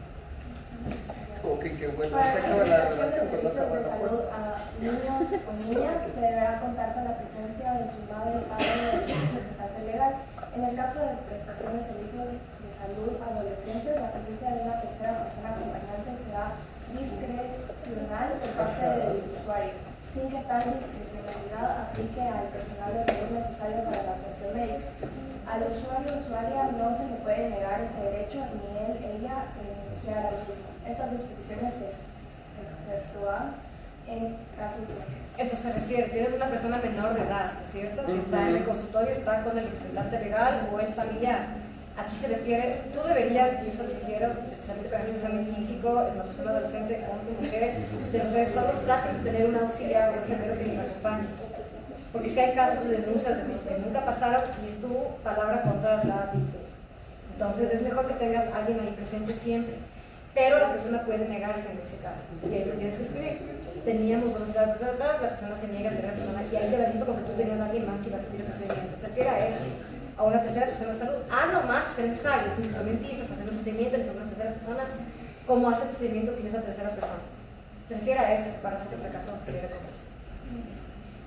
Como que bueno, Para se la acaba la prestación de relación con servicios otra de salud a niños o niñas se deberá contar con la presencia de su madre, padre o representante legal. En el caso de prestación de servicios de salud a adolescentes, la presencia de una tercera persona acompañante será discrecional por parte del usuario, sin que tal discrecionalidad aplique al personal de salud necesario para la atención médica. Al usuario o usuaria no se le puede negar este derecho ni ella renunciar al mismo. Estas disposiciones se exceptúan en casos de... Entonces se refiere, tienes una persona menor de edad, ¿no es cierto? Que está en el consultorio, está con el representante legal o el familiar. Aquí se refiere, tú deberías, y eso lo sugiero, especialmente para hacer un examen físico, es una persona adolescente, hombre o mujer, ustedes solos traten de tener un auxiliar o un enfermero que les acompañe. Porque si hay casos de denuncias de cosas que nunca pasaron y es tu palabra contra la víctima. Entonces es mejor que tengas a alguien ahí presente siempre. Pero la persona puede negarse en ese caso. Y ahí tú tienes que escribir. Teníamos una ciudad, la persona se niega a tener persona y ahí queda listo con que tú tenías a alguien más que iba a seguir el procedimiento. Se refiere a eso, a una tercera persona de salud. No más que sea necesario, es tu instrumentista, está haciendo un procedimiento, necesitas una tercera persona, cómo hace procedimientos sin esa tercera persona. Se refiere a eso, para por si acaso quería confusión.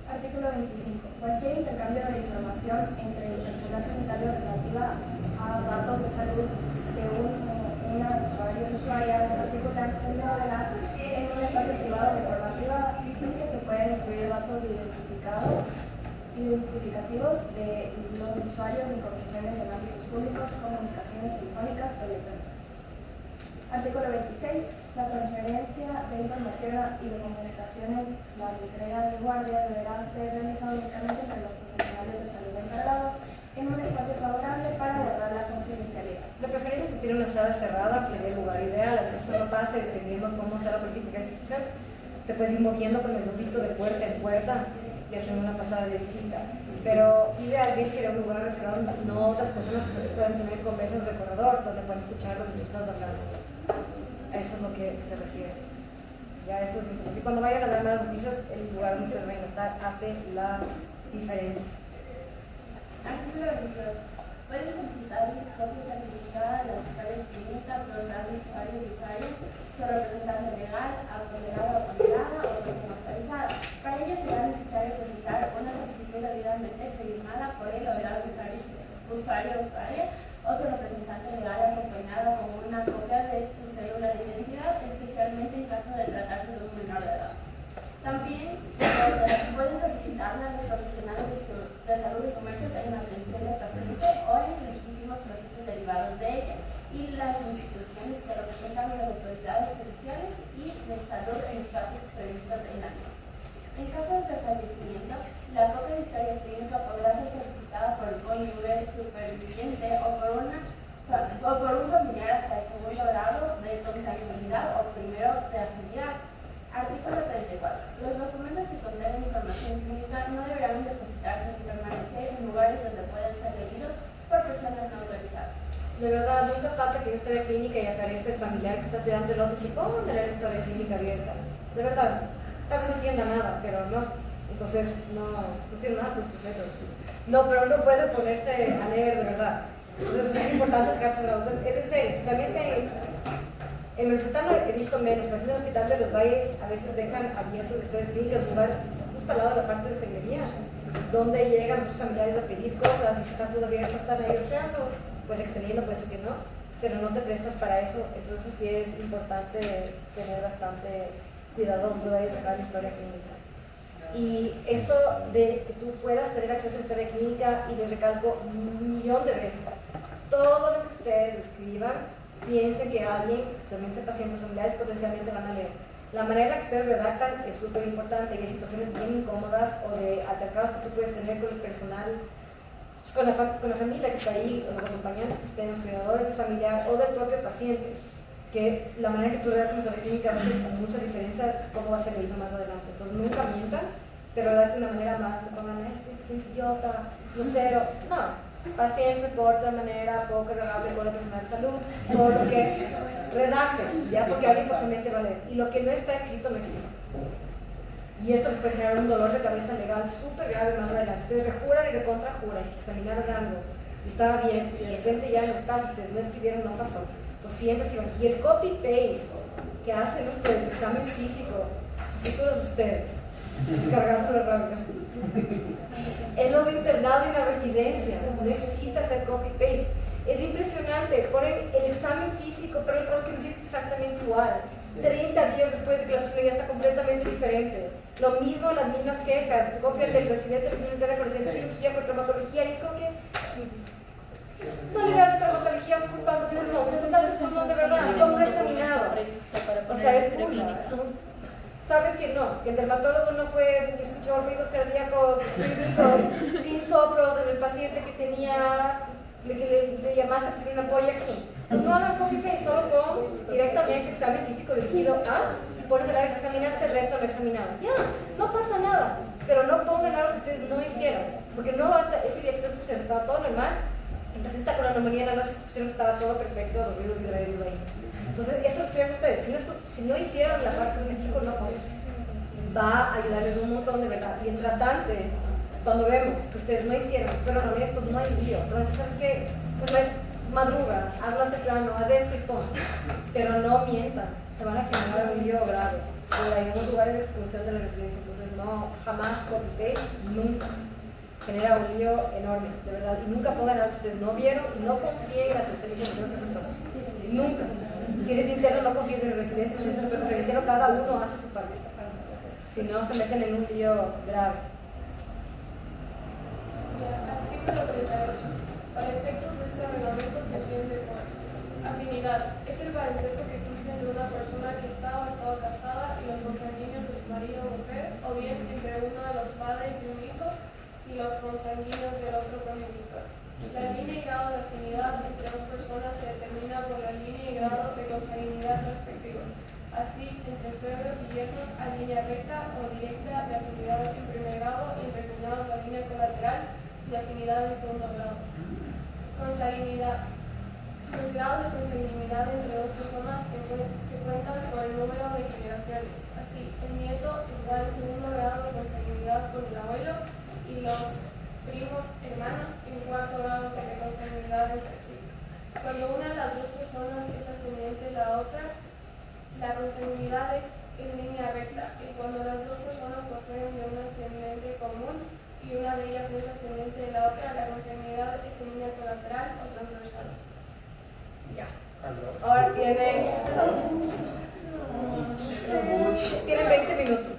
Artículo 25. Cualquier intercambio de información entre el personal sanitario relativa a datos de salud de una usuario o usuaria en particular se deberá en un espacio privado de forma privada, sin que se puedan incluir datos identificativos de los usuarios en condiciones en ámbitos públicos, comunicaciones telefónicas o electrónicas. Artículo 26. La transferencia de información y de comunicación en la entrega de guardia deberá ser realizada únicamente entre los profesionales de salud encargados en un espacio favorable para guardar la confidencialidad. De preferencia, si tiene una sala cerrada, sería el lugar ideal. A veces solo pasa, dependiendo cómo sea la política de la institución, te puedes ir moviendo con el grupito de puerta en puerta y hacer una pasada de visita. Pero idealmente sería un lugar reservado, no otras personas que puedan tener conversas de corredor donde puedan escuchar lo que tú estás hablando. A eso es lo que se refiere. Ya eso es importante. Y cuando vayan a dar malas noticias, el lugar donde ustedes vayan a estar hace la diferencia. Artículo 22. Pueden solicitar copia certificada de las historias clínicas por los usuarios y usuarios, su representante legal, apoderado o apoderada o persona autorizada. Para ello será necesario presentar una solicitud debidamente firmada por el apoderado usuario o usuaria o su representante legal acompañado con una copia de su cédula de identidad, especialmente en caso de tratarse de un menor de edad. También pueden solicitarla a los profesionales de salud y comercios en la atención del paciente o en legítimos procesos derivados de ella y las instituciones que representan a las autoridades judiciales y de salud en espacios previstos en la ley. En caso de fallecimiento, la copia de historia clínica podrá ser solicitada por el cónyuge superviviente o por un familiar hasta el segundo grado de consanguinidad o primero de afinidad. Artículo 34. Los documentos que contengan información clínica no deberán depositarse ni permanecer en lugares donde puedan ser leídos por personas no autorizadas. De verdad, nunca falta que hay historia clínica y aparece el familiar que está cuidando del otro y dice, ¿cómo tener historia clínica abierta? De verdad, tal vez no entienda nada, pero no. Entonces, no tiene nada por sus métodos. No, pero no puede ponerse a leer, de verdad. Entonces, es importante que es en serio, especialmente en Metropolitano he visto menos, pero en el Hospital de los Valles a veces dejan abiertos historias clínicas, un lugar justo al lado de la parte de enfermería, donde llegan sus familiares a pedir cosas y si está todo abierto, están ahí ojeando, pues extendiendo, puede ser que no, pero no te prestas para eso, entonces sí es importante tener bastante cuidado donde vayas a dejar la historia clínica. Y esto de que tú puedas tener acceso a la historia clínica, y les recalco 1.000.000 de veces, todo lo que ustedes escriban, piensen que alguien, especialmente pacientes familiares, potencialmente van a leer. La manera en la que ustedes redactan es súper importante y hay situaciones bien incómodas o de altercados que tú puedes tener con el personal, con la familia que está ahí, o los acompañantes que estén, los cuidadores del familiar o del propio paciente, que la manera que tú redactas sobre clínica va a ser con mucha diferencia cómo va a ser leído más adelante. Entonces nunca mientan, pero redacten de una manera más, no pongan este idiota, grosero, no. Paciente se porta de manera poco agradable con el personal de salud, por lo que redacten, ya porque alguien fácilmente va a leer. Y lo que no está escrito no existe. Y eso les puede generar un dolor de cabeza legal súper grave más adelante. Ustedes rejuran y recontrajuran, y examinaron algo, y estaba bien, y de repente ya en los casos ustedes no escribieron, no pasó. Entonces siempre escriban. Y el copy-paste que hacen ustedes, el examen físico, sus títulos de ustedes, descargándolo rápido. En los internados y en la residencia no existe hacer copy-paste. Es impresionante, ponen el examen físico, pero hay cosas que no es exactamente igual. 30 días después de que la persona ya está completamente diferente. Lo mismo, las mismas quejas, copian del residente de la residente de cirugía con traumatología, y es como que no le das de traumatología culpando pulmón, escuchaste pulmón de verdad, ¿cómo lo he examinado? O sea, es burla. Sabes que no, que el dermatólogo no fue, escuchó ruidos cardíacos clínicos sin soplos en el paciente que tenía, le llamaste que tiene una ampolla aquí. Entonces no hagan copy-paste, solo con directamente examen físico dirigido a, pones el área que examinaste, el resto no examinado. Ya, no pasa nada, pero no pongan algo que ustedes no hicieron, porque no basta, ese día que ustedes pusieron estaba todo normal, el paciente está con la neumonía en la noche, se pusieron que estaba todo perfecto, los ruidos hidráulicos ahí. Entonces, eso lo escriben ustedes. Si no hicieron la praxis en México, no pueden. Va a ayudarles un montón de verdad. Y el tratante, cuando vemos que ustedes no hicieron, fueron honestos, no hay lío. Entonces, ¿sabes qué? Pues madruga, haz más temprano, haz esto y todo. Pero no mientan, se van a generar un lío grave. Hay algunos lugares de exclusión de la residencia, entonces no, jamás copy-paste, nunca. Genera un lío enorme, de verdad. Y nunca pongan algo que ustedes no vieron y no confíen en la tercera intención de otra persona. Nunca. Si eres interno, no confíes en el residente, etcétera, pero reitero, cada uno hace su parte. Si no, se meten en un lío grave. Artículo 38. Para efectos de este reglamento se entiende por afinidad. Es el parentesco que existe entre una persona que está o estaba casada y los consanguíneos de su marido o mujer, o bien entre uno de los padres de un hijo y los consanguíneos del otro progenitor. La línea y grado de afinidad entre dos personas se determina por la línea y grado de consanguinidad respectivos. Así, entre suegros y yernos hay línea recta o directa de afinidad en primer grado y entre cuñados la línea colateral de afinidad en segundo grado. Consanguinidad. Los grados de consanguinidad entre dos personas se cuentan por el número de generaciones. Así, el nieto está en segundo grado de consanguinidad con el abuelo y los primos hermanos en cuarto grado de consanguinidad entre sí. Cuando una de las dos personas es ascendiente de la otra, la consanguinidad es en línea recta, y cuando las dos personas proceden de un ascendente común y una de ellas es ascendente de la otra, la consanguinidad es en línea colateral o transversal. Ya. Ahora tienen 20 minutos.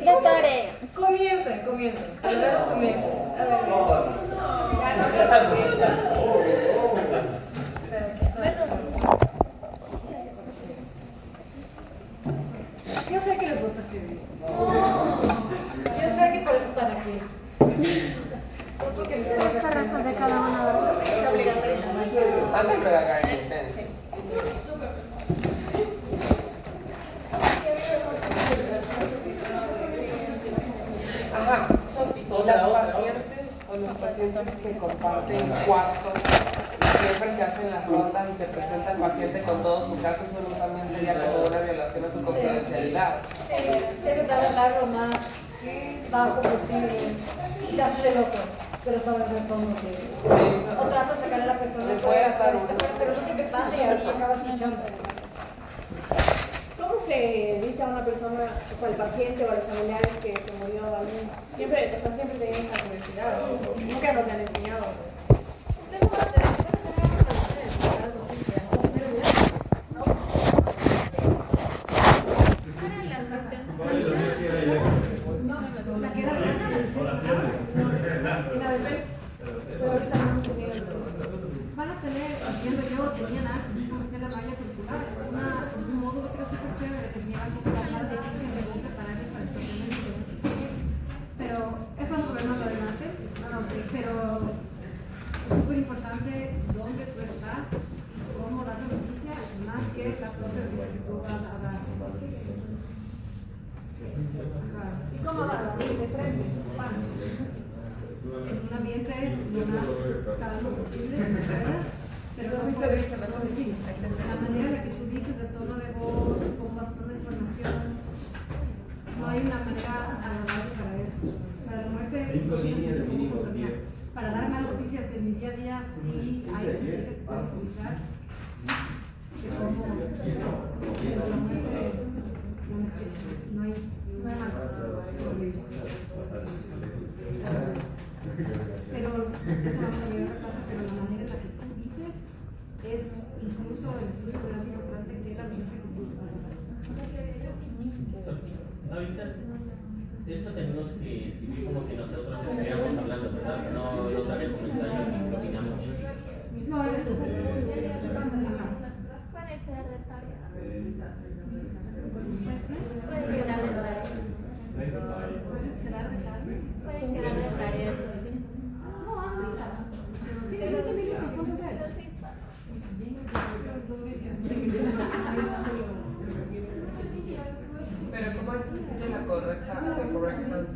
De tarea. Comiencen. Al menos comiencen. A ver. Espera, aquí está. Yo sé que les gusta escribir. Yo sé que por eso están aquí. Porque les gusta Párrafos de cada uno, ¿verdad? Es obligatorio. Antes de la licencia. Ajá, Sofi, las pacientes o los pacientes que comparten cuartos, siempre se hacen las rondas y se presenta el paciente con todo su caso, eso no también sería como una violación a su confidencialidad. Tienes que hablar lo más bajo posible y te haces de loco, pero sabes de fondo que... O trata de sacar a la persona fuera, pero no siempre pasa y ahorita acabas escuchando. ¿Cómo se dice a una persona, o sea, al paciente o a los familiares que se murió alguien? Siempre, o sea, siempre tienen esa curiosidad, nunca nos han enseñado. Ustedes no van a tener las noticias, no tienen miedo. La que era rana, van a tener, entiendo yo, tenían antes, como está la malla curricular, un módulo creo súper chévere que se llama Discapacidad de Ciencias de Gusta para estacionamiento. Pero eso vamos a ver más adelante, pero es súper importante dónde tú estás y cómo dar la noticia, más que la propia noticia que tú vas a dar. ¿Y cómo darla? De frente, en un ambiente lo más calmo posible, pero no puedes decir. La manera en la que tú dices, el tono de voz, cómo vas dando información, no hay una manera agradable para eso. Para la muerte, 5 líneas mínimo 10. para dar más noticias de mi día a día, sí hay estrategias que puedo utilizar. De cómo la muerte, no hay más. Pero eso vamos a ver qué pasa, pero la manera en la que tú dices es incluso el estudio más importante que la noticia que tú vas a dar. Ahorita esto tenemos que escribir como si nosotros estuviéramos hablando, ¿verdad? No otra vez como ensayo ni opinamos. No, eres tú. Pueden quedar de tarea. Pueden quedar de tarea. ¿Puedes quedar de tarde? Pueden quedar de tarea. No, haz ahorita. Tienes 20 minutos, ¿cuánto es? Pero ¿cómo existe la correcta answer?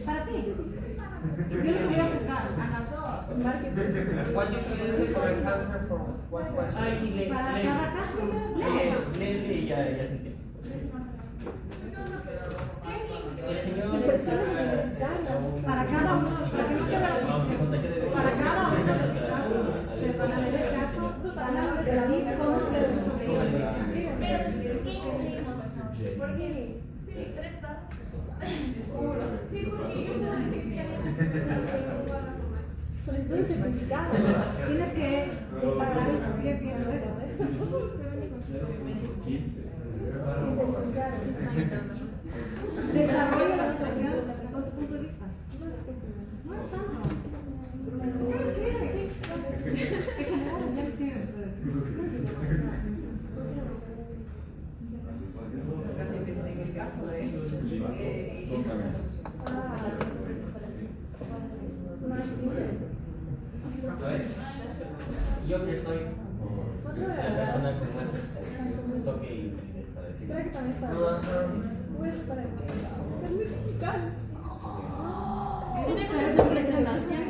Para ti. Yo no te voy a juzgar. What do you feel is the correct answer for what question? Para cada caso. Lee, ya se entiende. El señor Para cada uno, para que no quede la confusión, para cada uno de los casos, les van a leer el caso, van a decir cómo ustedes resolverían. Porque sí, tres párrafos. Sí, porque yo puedo decir que hay un párrafo más. Solicitud certificada. Tienes que destacar el por qué piensas eso. Desarrollo la situación desde tu punto de vista. No estamos. ¿Qué lo escriben? ¿Qué lo escriben ustedes? Casi empiezan en el caso de Yo que soy la persona con más toque y para decir. ¿Será que también está? Voy a para es muy fiscal. Ustedes se presentación.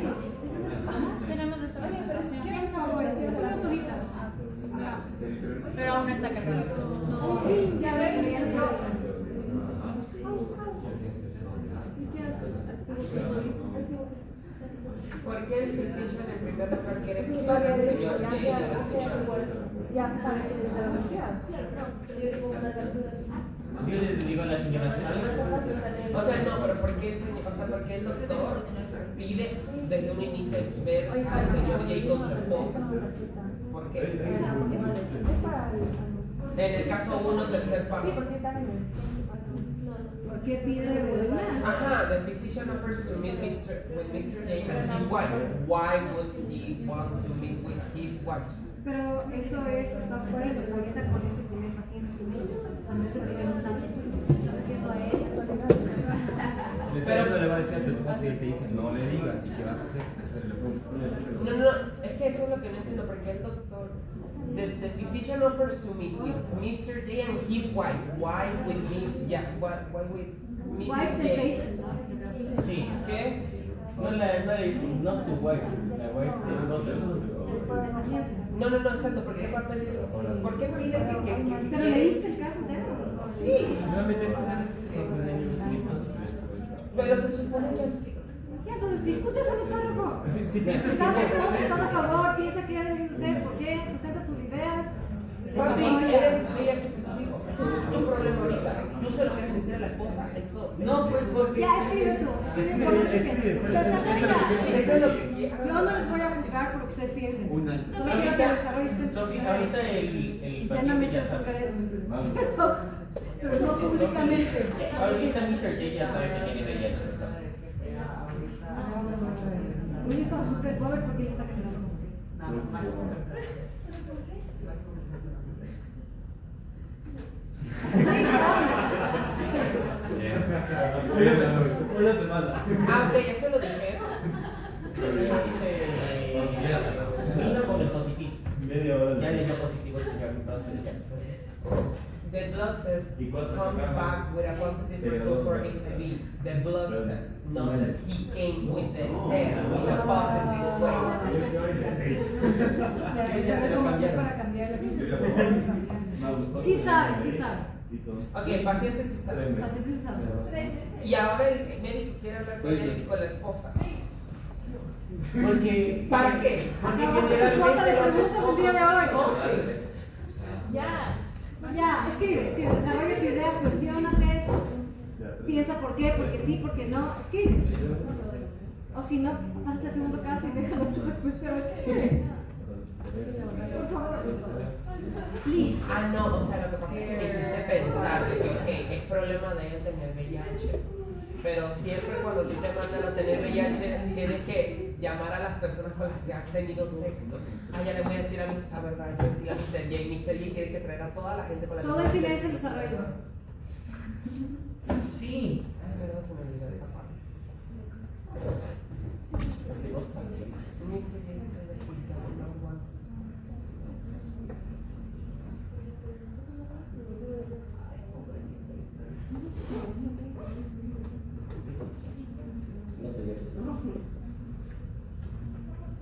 Tenemos esta presentación. ¿Quién es favorecido por autoritas? Pero aún no está cargada. Ya ven, ¿Por qué el physician en primer lugar quiere Sí, escuchar para al decir, señor ya, J y a la señora? ya sabe que es de la universidad. Yo les digo a la señora Salma. O sea, no, pero ¿por qué el señor, o sea, por qué el doctor pide desde un inicio ver al señor J con su esposa? ¿Por qué? Es para En el caso 1, tercer sí, párrafo. porque está en el ¿Por qué pide de verdad? Ajá, the physician offers to meet with Mr. J and his wife. Why would he want to meet with his wife? Pero eso está ofreciendo hasta ahorita con ese primer paciente civil. O sea, no es el primer instante. Está ofreciendo a él. Pero no le va a decir a tu esposa y él te dice, no le digas, ¿y qué vas a hacer? Hacerle pregunta. No, es que eso es lo que no entiendo, porque el doctor, the physician offers to meet with Mr. J and his wife. Why with Miss, yeah, why with Mrs. Wife J? the patient, ¿no? Sí. ¿Qué? No le dice, not to wife, la wife del doctor. No, exacto, ¿por qué va a pedir? ¿Por qué pide que Pero leíste el caso entero. Sí. Realmente es una excusa. Pero se supone que... Ya, entonces discute solo párrafo. Si piensas ¿Estás de acuerdo? ¿Estás a favor? ¿Piensa que ya debes hacer? ¿Por qué? ¿Sustenta tus ideas? Papi, Desarrolla. eres ella que te digo. Eso es tu problema ahorita. Tú se lo quieres decir a la esposa, eso... No, pues porque... Ya, escribe tú. Escribe por lo que piensas. Desarrolla. Eso es lo que quiero. Yo no les voy a juzgar por lo que ustedes piensen. Solo quiero que desarrollen ustedes sus Ahorita ideas. el paciente Internamente ya sabe. pero no públicamente. Ahorita Mr. J ya sabe que tiene VIH. Hoy estaba súper pobre porque él está caminando como si. Una semana. Ah, ok, ya se lo dijeron. Vino con el positivo. Media hora. Ya le dio positivo el señor, entonces ya. The blood test comes back with a positive result for HIV. The blood test, not that he came with the test in a positive way. ¿Cómo hacer para cambiar la vida? Sí sabe, sí sabe. Ok, paciente sí sabe. Paciente sí sabe. Y ahora el médico quiere hablar con él y con la esposa. Porque... ¿Para qué? Porque generalmente de preguntas el día de hoy. Ya, escribe, desarrolla tu idea, cuestiónate, piensa por qué, porque sí, porque no, escribe. O si no, hazte el segundo caso y déjalo después, pero escribe. Por favor. Please. Ah, no, o sea, lo que pasa es que me hiciste pensar que, ok, es problema de él tener VIH. Pero siempre cuando tú te mandan a tener VIH, tienes que llamar a las personas con las que has tenido sexo. Ah, ya le voy a decir a mi verdad, yo decir a Mr. J. Mr. J tiene que traer a toda la gente con la que Todo en silencio el desarrollo. Sí. Ay, perdón, se me olvidó esa parte. Mr. J is the culture, no one.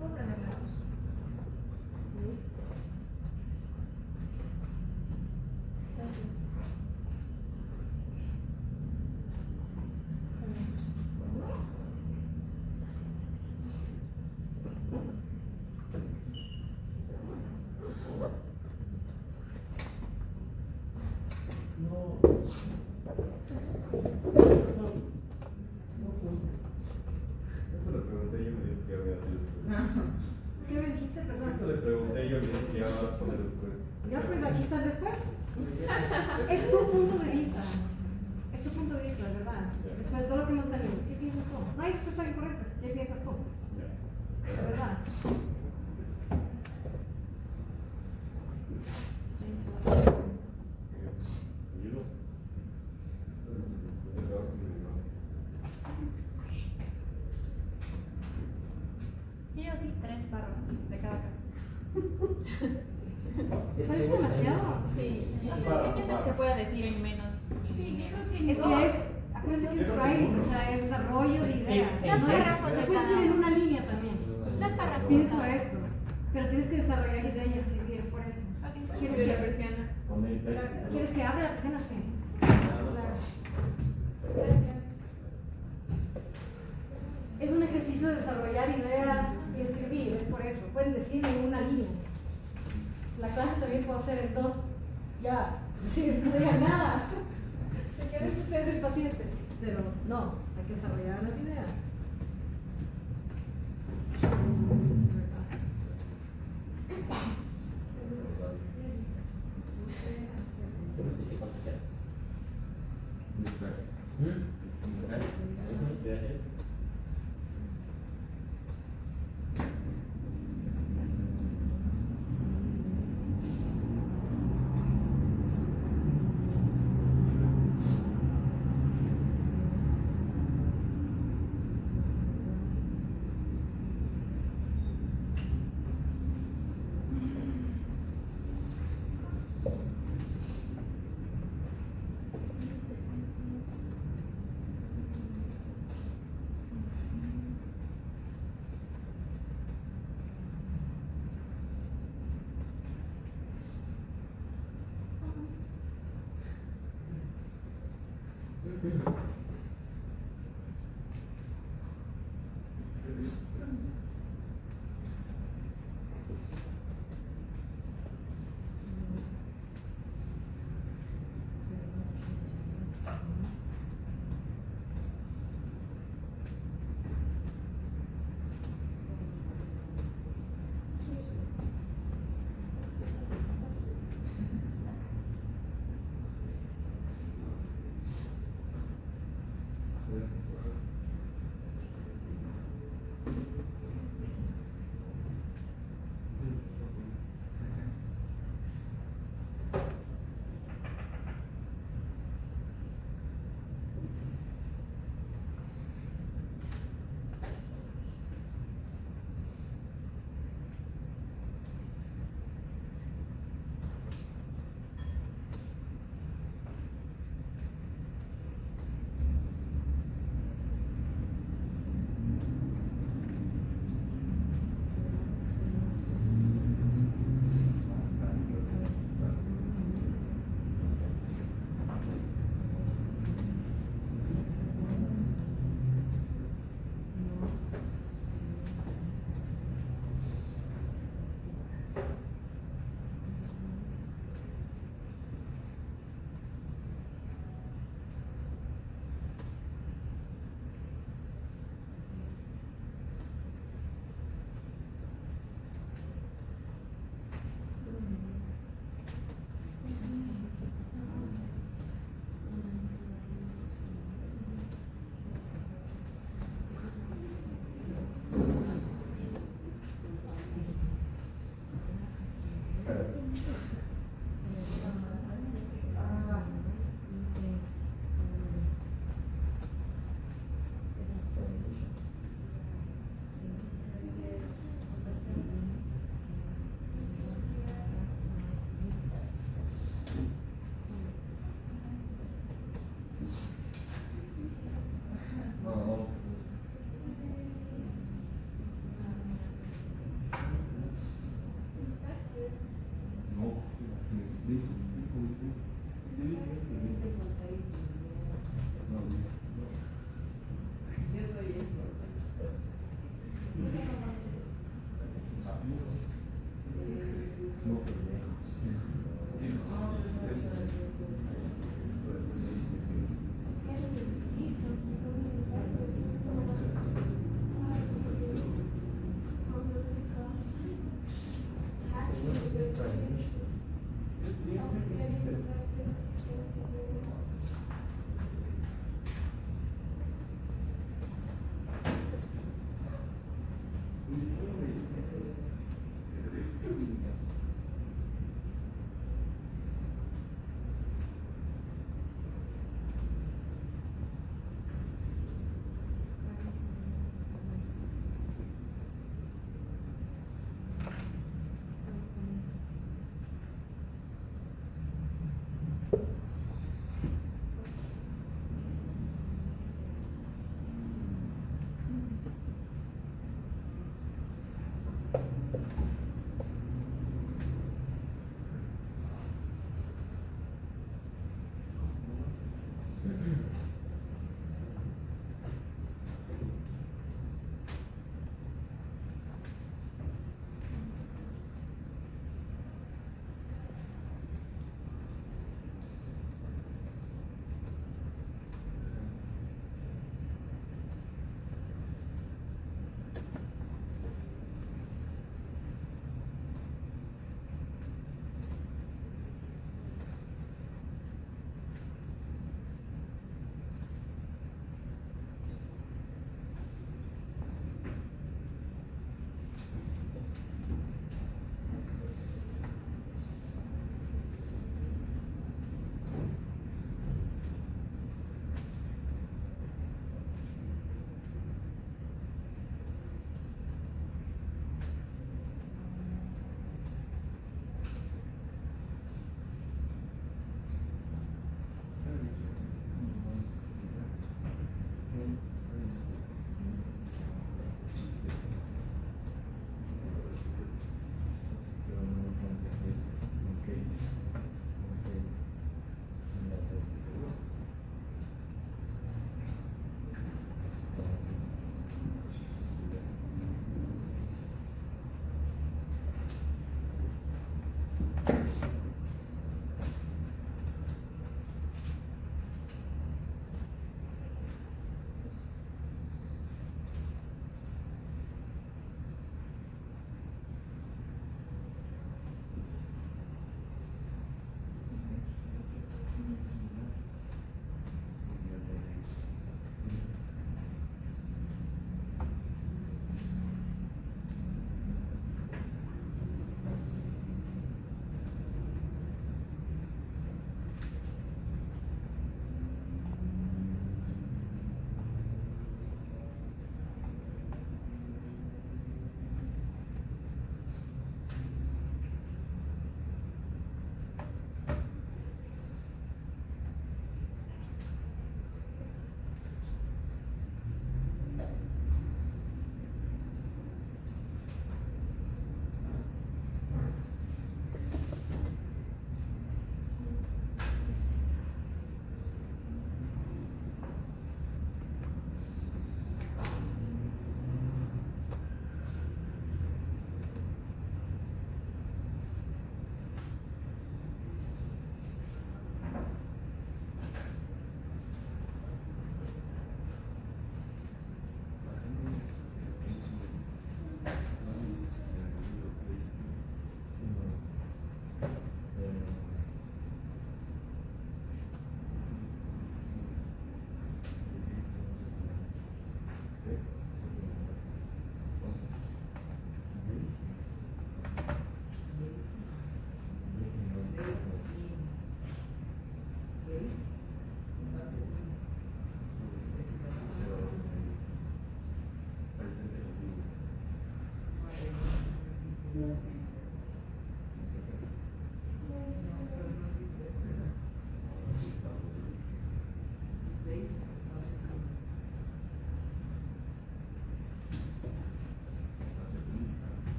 No te veo. ya vas a poner después. Ya pues aquí está el después. Es tu punto de vista. Es tu punto de vista, ¿verdad? Después de todo lo que hemos tenido. ¿Qué piensas tú? No hay respuesta incorrecta. ¿Qué piensas tú? ¿Verdad? Sí o sí, 3 párrafos de cada caso. ¿Te parece demasiado? Sí. No sé, es que siento que se puede decir en menos. Es que es, acuérdense que es writing, o sea, es desarrollo de ideas. Dos No es, párrafos de puedes cada decir en uno. una línea también. Dos párrafos. Pienso esto, pero tienes que desarrollar ideas y escribir, es por eso. ¿Quieres Sí, que, la persiana. ¿Quieres que hable la persiana? Sí. Es un ejercicio de desarrollar ideas y escribir, es por eso. Pueden decir en una línea. La clase también puedo hacer en 2. Ya, decir, no digan nada. Se queden ustedes el paciente. Pero no, hay que desarrollar las ideas.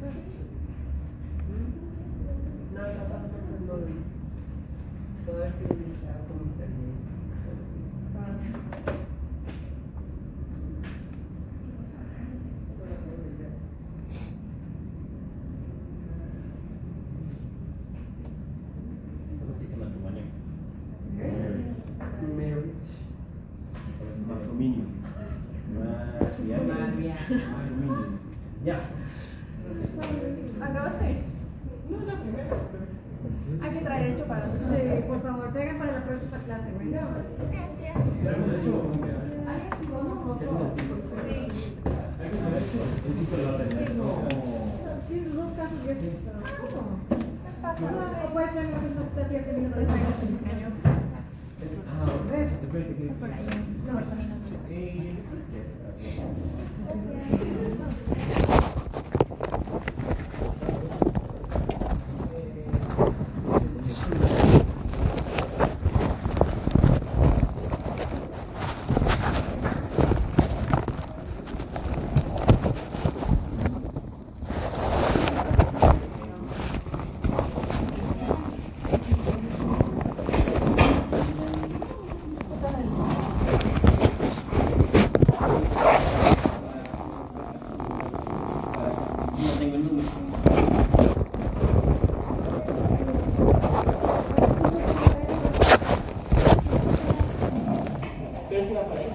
No, no estamos no lo dice. Todo el que dice como internet. Matrimonio. Ya. ¿Acabaste? No, la primera. Hay que traer el chocolate. Sí, por favor, traigan para la próxima clase, bueno. Gracias. Tienes dos casos y eso. ¿Cómo? O puedes traer una respuesta cierta y no ¿ves? Por ahí. No, por ahí no sé. No tengo el número. ¿Qué es una pareja?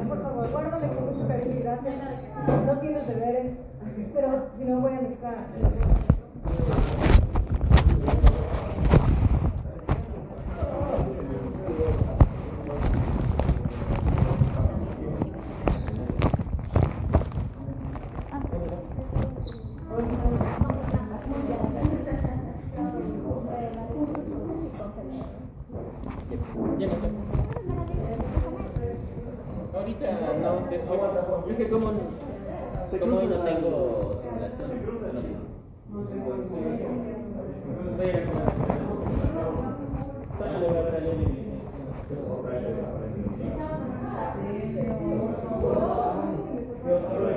Por favor, guárdame con mucho cariño y gracias. No tienes deberes, pero si no voy a buscar. Ahorita no, después. Es que como hoy no tengo simulación. Voy a ir a ver a